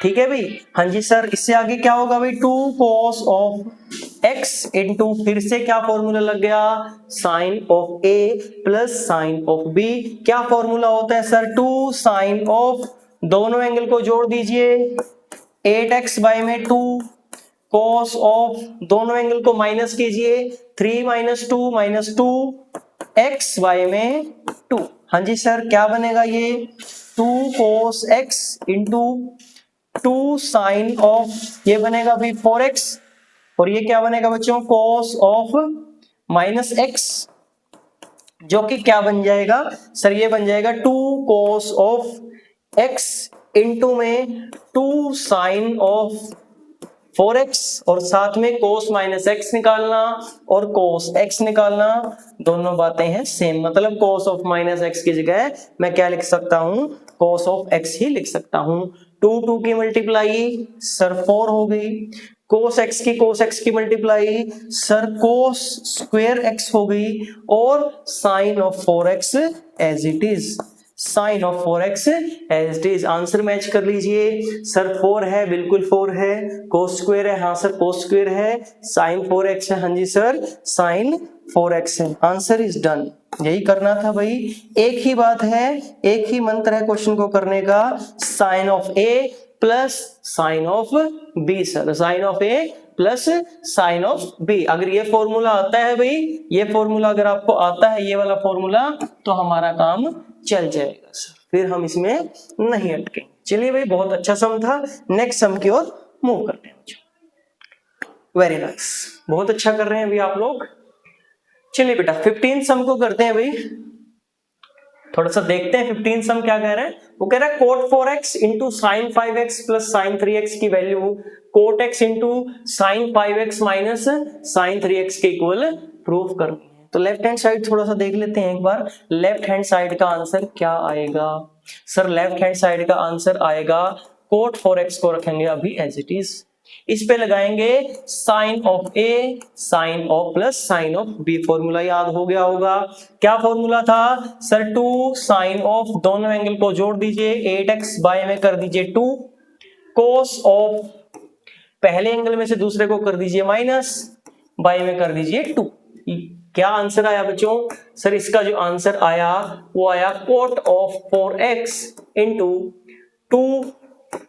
ठीक है भाई। हाँ जी सर, इससे आगे क्या होगा भाई? 2 cos ऑफ x इंटू, फिर से क्या फॉर्मूला लग गया? Sine of a plus sine of b। क्या फॉर्मूला होता है सर? 2 साइन ऑफ, दोनों एंगल को जोड़ दीजिए, 8x बाय में 2 cos ऑफ, दोनों एंगल को माइनस कीजिए, 3 माइनस 2 माइनस 2 x बाय में 2। हाँ जी सर, क्या बनेगा ये? 2 cos x into 2 sine of, ये बनेगा भाई 4x, और ये क्या बनेगा बच्चों? cos ऑफ माइनस x, जो कि क्या बन जाएगा सर? ये बन जाएगा 2 cos ऑफ x इंटू में 2 साइन ऑफ 4x, और साथ में cos माइनस x निकालना और cos x निकालना, दोनों बातें हैं सेम। मतलब cos ऑफ माइनस x की जगह मैं क्या लिख सकता हूं? cos ऑफ x ही लिख सकता हूं। 2 की मल्टीप्लाई सर 4 हो गई, cos x की multiply sir cos square x हो गई, और sine of 4x as it is, sine of 4x as it is. Answer match कर लीजिए सर, 4 है, बिल्कुल 4 है, cos स्क्वायर है, हाँ सर cos स्क्वायर है, साइन 4x है, हाँ जी सर साइन 4x है। Answer is done. यही करना था भाई, एक ही बात है, एक ही मंत्र है क्वेश्चन को करने का, sine of a plus sine of b sir, sine of a plus sine of b। अगर ये फॉर्मूला आता है भाई, ये फॉर्मूला अगर आपको आता है, ये वाला फॉर्मूला, तो हमारा काम चल जाएगा सर, फिर हम इसमें नहीं अटकेंगे। चलिए भाई, बहुत अच्छा सम था, नेक्स्ट सम की ओर मूव करते हैं। वेरी नाइस, बहुत अच्छा कर रहे हैं अभी आप लोग। चलिए बेटा 15 सम को करते हैं भाई, थोड़ा सा देखते हैं 15 सम क्या कह रहे हैं। वो कह रहा है cot 4x into sine 5x plus sine 3x की value cot x into sine 5x minus sine 3x के इक्वल प्रूफ करनी है। तो लेफ्ट हैंड साइड थोड़ा सा देख लेते हैं एक बार, लेफ्ट हैंड साइड का आंसर क्या आएगा सर? लेफ्ट हैंड साइड का आंसर आएगा cot 4x को रखेंगे अभी एज इट इज, इस पे लगाएंगे sine of a sine of plus sine of b। Formula याद हो गया होगा, क्या फॉर्मूला था सर? 2 साइन ऑफ, दोनों एंगल को जोड़ दीजिए, 8x बाय में कर दीजिए 2, cos ऑफ, पहले एंगल में से दूसरे को कर दीजिए माइनस, बाय में कर दीजिए 2। क्या आंसर आया बच्चों सर? इसका जो आंसर आया वो आया cot of 4x into 2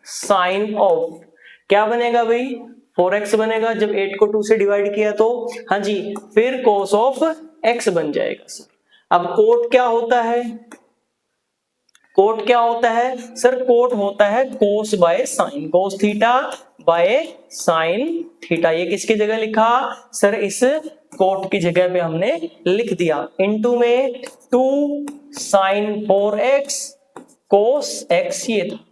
sine of क्या बनेगा भाई 4x बनेगा जब 8 को 2 से डिवाइड किया तो, हाँ जी, फिर cos ऑफ x बन जाएगा सर। अब कोट क्या होता है, कोट क्या होता है सर, कोट होता है cos by sine, cos theta by sine theta. ये किसकी जगह लिखा सर, इस कोट की जगह पे हमने लिख दिया, इनटू में 2 साइन 4x कोस x ये था।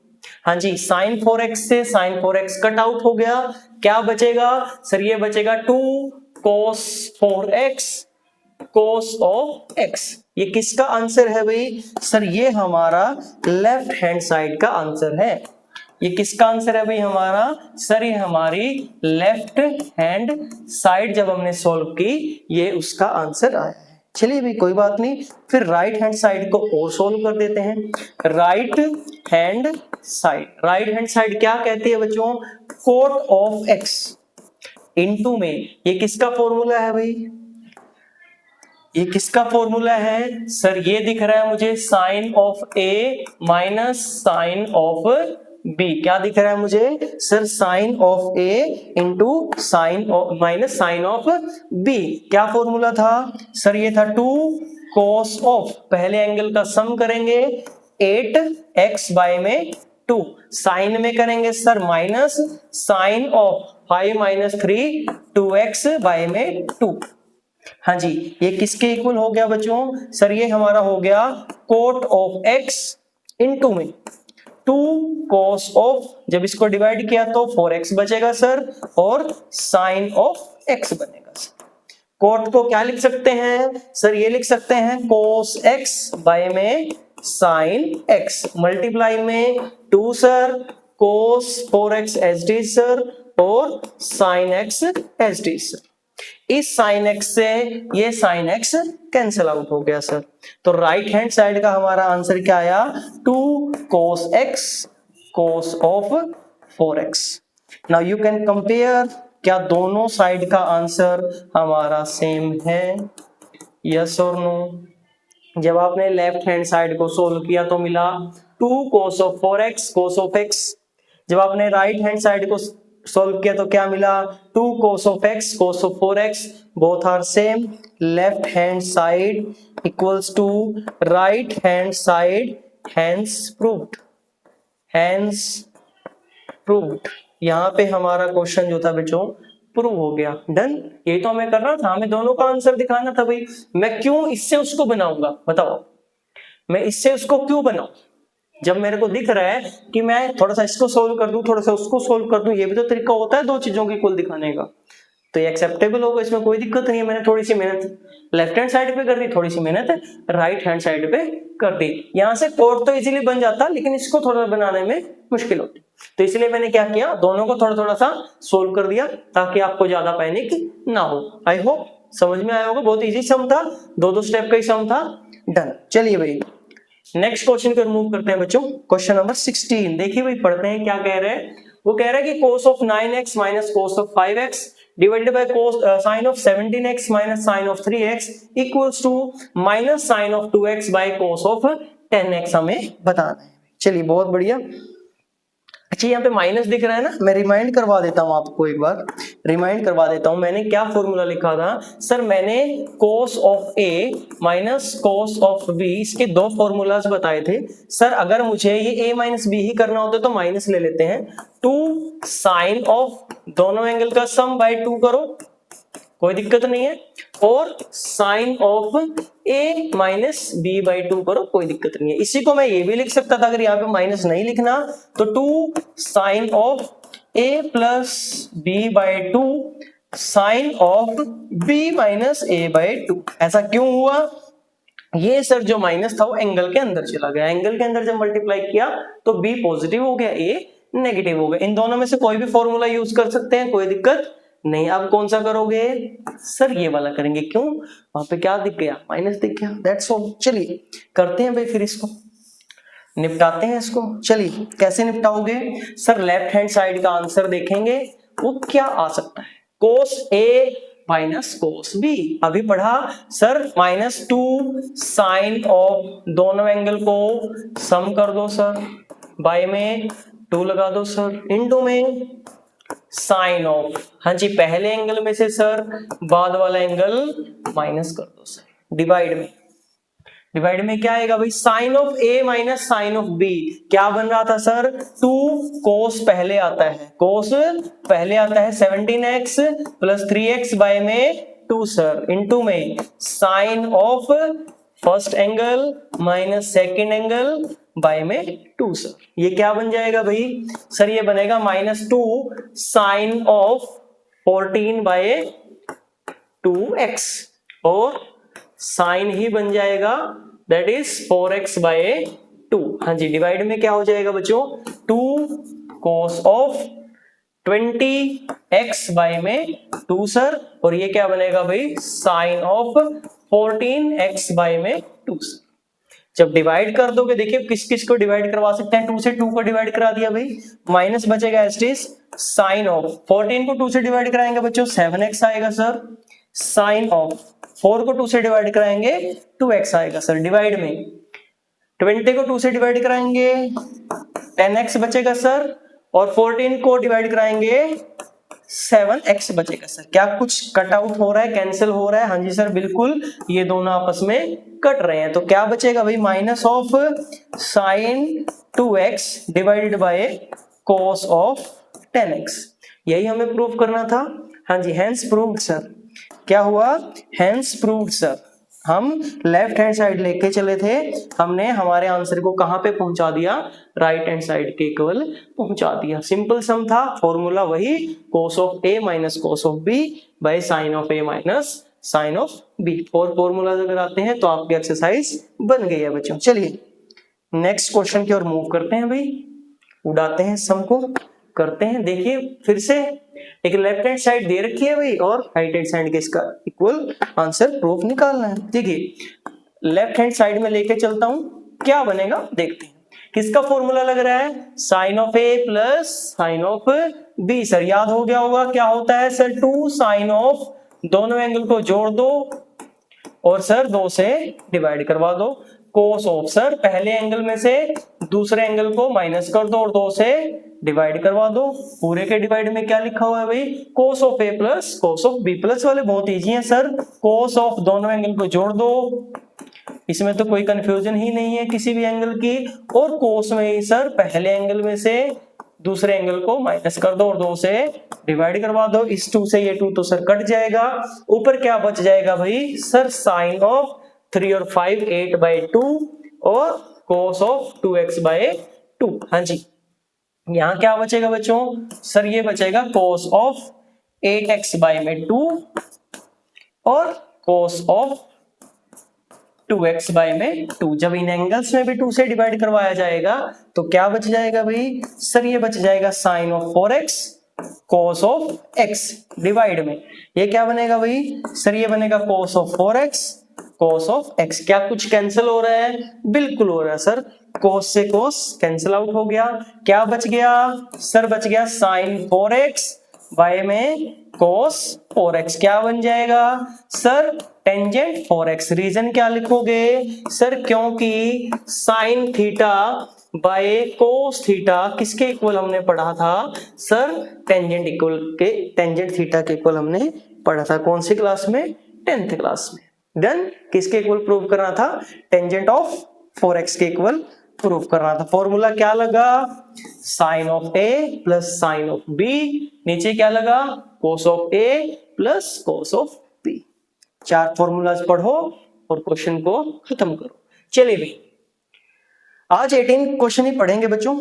हाँ जी, साइन 4x से साइन 4x कट आउट हो गया, क्या बचेगा सर, ये बचेगा 2 कोस 4x कोस ऑफ x। ये किसका आंसर है भाई सर, ये हमारा लेफ्ट हैंड साइड का आंसर है। ये किसका आंसर है भाई हमारा सर, ये हमारी लेफ्ट हैंड साइड जब हमने सॉल्व की ये उसका आंसर आया है। चलिए भाई कोई बात नहीं, फिर राइट हैंड साइड को और सॉल्व कर देते हैं। Right hand side, right hand side क्या कहती है बच्चों, कोट ऑफ x इनटू में, ये किसका फॉर्मूला है भाई, ये किसका फॉर्मूला है सर, ये दिख रहा है मुझे sine of a minus sine of b। क्या दिख रहा है मुझे sir, sine of a into sine minus sine of b। क्या फॉर्मूला था सर, ये था 2 cos ऑफ, पहले एंगल का सम करेंगे 8x बाय में 2, साइन में करेंगे sir minus sine of 5 minus 3 2x by में 2। हाँ जी, ये किसके इक्वल हो गया बच्चों सर, ये हमारा हो गया कोट ऑफ x इनटू में 2 cos ऑफ, जब इसको डिवाइड किया तो 4x बचेगा सर, और साइन ऑफ x बनेगा सर। कोट को क्या लिख सकते हैं सर, ये लिख सकते हैं cos x बाय में साइन x, मल्टीप्लाई में 2 sir cos 4x as the sir, और sine x as the sir. इस साइन x से ये साइन x कैंसिल आउट हो गया सर, तो राइट हैंड साइड का हमारा आंसर क्या आया, 2 cos x cos of 4x। Now you can compare, क्या दोनों साइड का आंसर हमारा सेम है, यस और नो। जब आपने लेफ्ट हैंड साइड को सोल्व किया तो मिला 2 cos of 4x cos of x, जब आपने राइट हैंड साइड को सोल्व किया तो क्या मिला, 2 cos of x cos of 4x, both are same, left hand side equals to right hand side, hence proved, hence proved. यहाँ पे हमारा क्वेश्चन जो था बच्चों प्रूव हो गया, डन। यही तो हमें करना था, हमें दोनों का आंसर दिखाना था भाई। मैं क्यों इससे उसको बनाऊंगा बताओ, मैं इससे उसको क्यों बनाऊं, जब मेरे को दिख रहा है कि मैं थोड़ा सा इसको सोल्व कर दूं, थोड़ा सा उसको सोल्व कर दूं, ये भी तो तरीका होता है दो चीजों की कुल दिखाने का, तो ये एक्सेप्टेबल होगा, इसमें कोई दिक्कत नहीं है। मैंने थोड़ी सी मेहनत लेफ्ट हैंड साइड पे कर दी, थोड़ी सी मेहनत राइट हैंड साइड पे कर दी। यहां से कोड तो इजीली बन जाता, लेकिन इसको थोड़ा बनाने में मुश्किल होती, तो इसलिए मैंने क्या किया, दोनों को थोड़ा थोड़ा सा सोल्व कर दिया ताकि आपको ज्यादा पैनिक ना हो। आई होप समझ में आया होगा, बहुत इजी सम था, दो स्टेप का ही सम था, डन। चलिए भाई नेक्स्ट क्वेश्चन पर मूव करते हैं बच्चों, क्वेश्चन नंबर 16। देखिए भाई पढ़ते हैं क्या कह रहे हैं, वो कह रहा है कि cos of 9x minus cos of 5x divided by sine of 17x minus sine of 3x equals to minus sine of 2x by cos of 10x हमें बताना है। चलिए बहुत बढ़िया। अच्छा यहाँ पे माइनस दिख रहा है ना, मैं रिमाइंड करवा देता हूँ आपको, एक बार रिमाइंड करवा देता हूँ। मैंने क्या फॉर्मूला लिखा था सर, मैंने cos of a minus cos of b, इसके दो फॉर्मूलाज बताए थे सर। अगर मुझे ये a माइनस b ही करना होता तो माइनस ले लेते हैं, 2 साइन ऑफ दोनों एंगल का सम बाय 2 करो, कोई दिक्कत नहीं है, और sine of a minus b by 2 करो, कोई दिक्कत नहीं है। इसी को मैं ये भी लिख सकता था, अगर यहाँ पे माइनस नहीं लिखना तो 2 sine of a plus b by 2 sine of b minus a by 2। ऐसा क्यों हुआ, ये सर जो माइनस था वो एंगल के अंदर चला गया, एंगल के अंदर जब मल्टीप्लाई किया तो b पॉजिटिव हो गया, a नेगेटिव हो गया। इन दोनों में से कोई भी फॉर्मूला यूज कर सकते हैं, कोई दिक्कत नहीं। अब कौन सा करोगे सर, ये वाला करेंगे, क्यों, वहां पे क्या दिख गया, माइनस दिख गया, दैट्स ऑल। चलिए करते हैं भाई, फिर इसको निपटाते हैं इसको। चलिए कैसे निपटाओगे सर, लेफ्ट हैंड साइड का आंसर देखेंगे वो क्या आ सकता है, cos a minus cos b। अभी पढ़ा सर, -2 साइन ऑफ दोनों एंगल को सम कर दो सर, बाय में 2 लगा दो सर, इनटू में साइन ऑफ, हाँ जी पहले एंगल में से सर बाद वाला एंगल माइनस कर दो सर, डिवाइड में क्या आएगा भाई, sine of A minus sine of B, क्या बन रहा था सर, 2 कोस पहले आता है, 17x प्लस 3x बाय में 2 सर, इनटू में sine of first angle minus second angle by में 2 सर, ये क्या बन जाएगा भाई सर, ये बनेगा -2 साइन ऑफ 14 बाय 2x, और साइन ही बन जाएगा दैट इज 4x बाय 2, हाँ जी डिवाइड में क्या हो जाएगा बच्चों, 2 cos ऑफ 20x बाय में 2 सर, और ये क्या बनेगा भाई, साइन ऑफ 14x बाय में 2 सर। जब डिवाइड कर दोगे, देखिए किस किस को डिवाइड करवा सकते हैं, 2 से 2 को डिवाइड करा दिया भाई, माइनस बचेगा एस्टिस साइन ऑफ 14 को 2 से डिवाइड कराएंगे बच्चों 7x आएगा सर, साइन ऑफ 4 को 2 से डिवाइड कराएंगे 2x आएगा सर, डिवाइड में 20 को 2 से डिवाइड कराएंगे 10x बचेगा सर, और 14 को डिवाइड कराएंगे 7x बचेगा सर। क्या कुछ कट आउट हो रहा है, कैंसिल हो रहा है, हाँ जी सर बिल्कुल, ये दोनों आपस में कट रहे हैं, तो क्या बचेगा भाई, minus of sign 2x divided by cos of 10x, यही हमें प्रूव करना था, हाँ जी हेंस प्रूव्ड सर, क्या हुआ, हेंस प्रूव्ड सर, हम लेफ्ट हैंड साइड लेके चले थे, हमने हमारे आंसर को कहां पे पहुंचा दिया, राइट हैंड साइड के इक्वल पहुंचा दिया, सिंपल सम था, फॉर्मूला वही cos of a minus cos of b by sine of a minus sine of b, और फॉर्मूला अगर आते हैं तो आपकी एक्सरसाइज बन गई है बच्चों। चलिए नेक्स्ट क्वेश्चन की ओर मूव करते हैं भाई, उड़ाते हैं सम को, करते हैं, देखिए फिर से एक लेफ्ट हैंड साइड दे रखी है भाई, और राइट हैंड साइड के इसका इक्वल आंसर प्रूफ निकालना है। देखिए लेफ्ट हैंड साइड में लेके चलता हूं, क्या बनेगा देखते हैं, किसका फॉर्मूला लग रहा है, sine of A plus sine of B, sir याद हो गया होगा क्या होता है सर, 2 साइन ऑफ, दोनों एंगल को जोड़ दो और सर 2 से डिवाइड करवा दो, कोस ऑफ सर पहले एंगल में से दूसरे एंगल को माइनस कर दो और 2 से डिवाइड करवा दो, पूरे के डिवाइड में क्या लिखा हुआ है भाई, cos of A plus cos of B, plus वाले बहुत इजी हैं सर, कोस ऑफ दोनों एंगल को जोड़ दो, इसमें तो कोई कंफ्यूजन ही नहीं है किसी भी एंगल की, और कोस में ही सर पहले एंगल में से दूसरे एंगल को माइनस कर दो और 2 से डिवाइड करवा दो, इस 2 से ये 2 तो सर कट जाएगा, ऊपर क्या बच जाएगा भाई सर, साइन ऑफ 3 और 5 8 बाय 2 और cos ऑफ 2x बाय 2, हाँ जी यहां क्या बचेगा बच्चों सर, ये बचेगा cos ऑफ 8x बाय में 2 और cos ऑफ 2x बाय में 2, जब इन एंगल्स में भी 2 से डिवाइड करवाया जाएगा तो क्या बच जाएगा भाई सर, ये बच जाएगा sine of 4x cos of x, divide में ये क्या बनेगा भाई सर, ये बनेगा cos of 4x cos of x, क्या कुछ कैंसिल हो रहा है, बिल्कुल हो रहा है सर, cos से cos कैंसिल आउट हो गया, क्या बच गया सर, बच गया साइन 4x बाय में cos 4x, क्या बन जाएगा सर, टेंजेंट 4x, रीजन क्या लिखोगे सर, क्योंकि sign theta by cos theta किसके इक्वल हमने पढ़ा था सर, टेंजेंट इक्वल के, टेंजेंट थीटा के इक्वल हमने पढ़ा था, कौन सी क्लास में, 10th क्लास में। देन किसके इक्वल प्रूव करना था, टेंजेंट ऑफ 4x के इक्वल प्रूव करना था, फॉर्मूला क्या लगा, sine of a plus sine of b, नीचे क्या लगा, cos of a plus cos of b, 4 formulas पढ़ो और क्वेश्चन को खत्म करो। चलिए भाई आज 18 क्वेश्चन ही पढ़ेंगे बच्चों,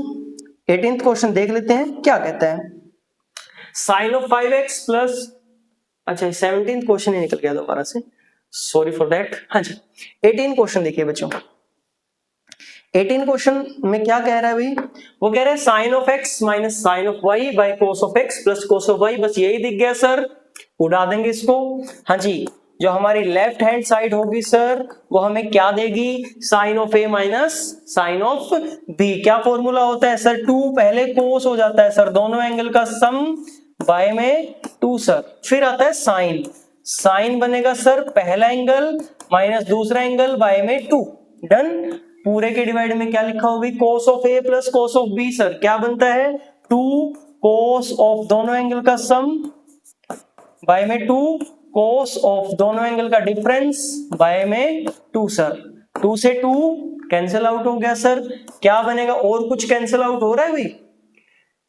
18th क्वेश्चन देख लेते हैं क्या कहता है, साइन ऑफ 5x प्लस, अच्छा 17th क्वेश्चन ही निकल गया दोबारा से, सॉरी फॉर दैट, हाँ जी 18 क्वेश्चन देखिए बच्चों, 18 क्वेश्चन में क्या कह रहा है भाई, वो कह रहा है sine of x minus sine of y by cos of x plus cos of y, बस यही दिख गया सर, उड़ा देंगे इसको, हाँ जी जो हमारी लेफ्ट हैंड साइड होगी सर वो हमें क्या देगी, sine of a minus sine of b, क्या फॉर्मूला होता है सर, 2 पहले cos हो जाता है सर, दोनों एंगल का सम बाय में 2 सर, फिर आता है साइन, साइन बनेगा सर पहला एंगल माइनस दूसरा एंगल बाय में 2, डन, पूरे के डिवाइड में क्या लिखा होगा, cos of a plus cos of b। Sir क्या बनता है, 2 cos ऑफ दोनों एंगल का सम बाय में 2 cos ऑफ दोनों एंगल का डिफरेंस बाय में 2। सर 2 से 2 कैंसिल आउट हो गया। सर क्या बनेगा, और कुछ कैंसिल आउट हो रहा है भाई,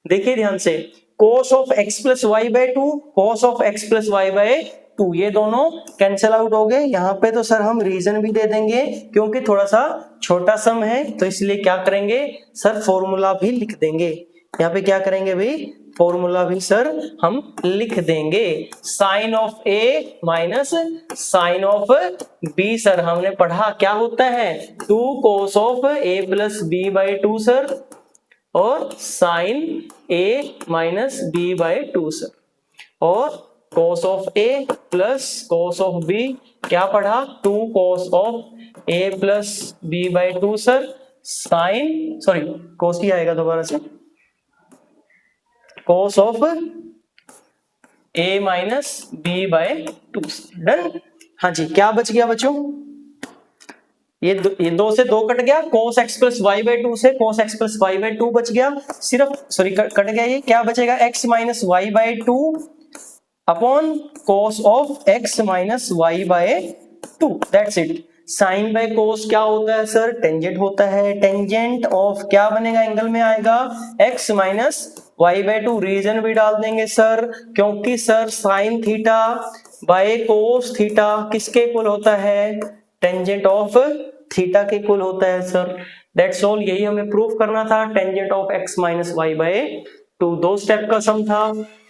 देखिए ध्यान से, cos of x plus y by 2, cos of x plus y by 2, ये दोनों कैंसिल आउट हो गए। यहाँ पे तो सर हम रीजन भी दे देंगे, क्योंकि थोड़ा सा छोटा सम है तो इसलिए क्या करेंगे सर, फॉर्मूला भी लिख देंगे। यहाँ पे क्या करेंगे भाई, फॉर्मूला भी सर हम लिख देंगे, sine of a minus sine of b। Sir हमने पढ़ा क्या होता है, 2 cos of a plus b by 2 sir, और sine a minus b by 2 sir, और cos of a plus cos of b क्या पढ़ा, 2 cos of a plus b by 2 sir, sine sorry cos ही आएगा दोबारा से, cos of a minus b by 2। Done. हाँ जी, क्या बच गया बच्चों, ये 2 से 2 कट गया, cos x plus y by 2 से cos x plus y by 2 बच गया, सिर्फ सॉरी कट गया, ये क्या बचेगा, x minus y by 2 upon cos of x minus y by 2, that's it. Sine by cos क्या होता है सर, टेंजेंट होता है, टेंजेंट ऑफ क्या बनेगा, एंगल में आएगा x minus y by 2। Reason भी डाल देंगे सर, क्योंकि sir sine theta by cos theta किसके इक्वल होता है, टेंजेंट ऑफ थीटा के इक्वल होता है सर। दैट्स ऑल, यही हमें प्रूफ करना था, tangent of x minus y by 2, 2 step का सम था।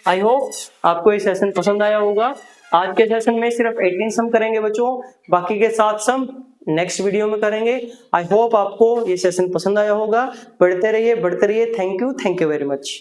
आई होप आपको ये सेशन पसंद आया होगा। आज के सेशन में सिर्फ 18 सम करेंगे बच्चों, बाकी के 7 सम नेक्स्ट वीडियो में करेंगे। आई होप आपको ये सेशन पसंद आया होगा। पढ़ते रहिए, बढ़ते रहिए। Thank you very much.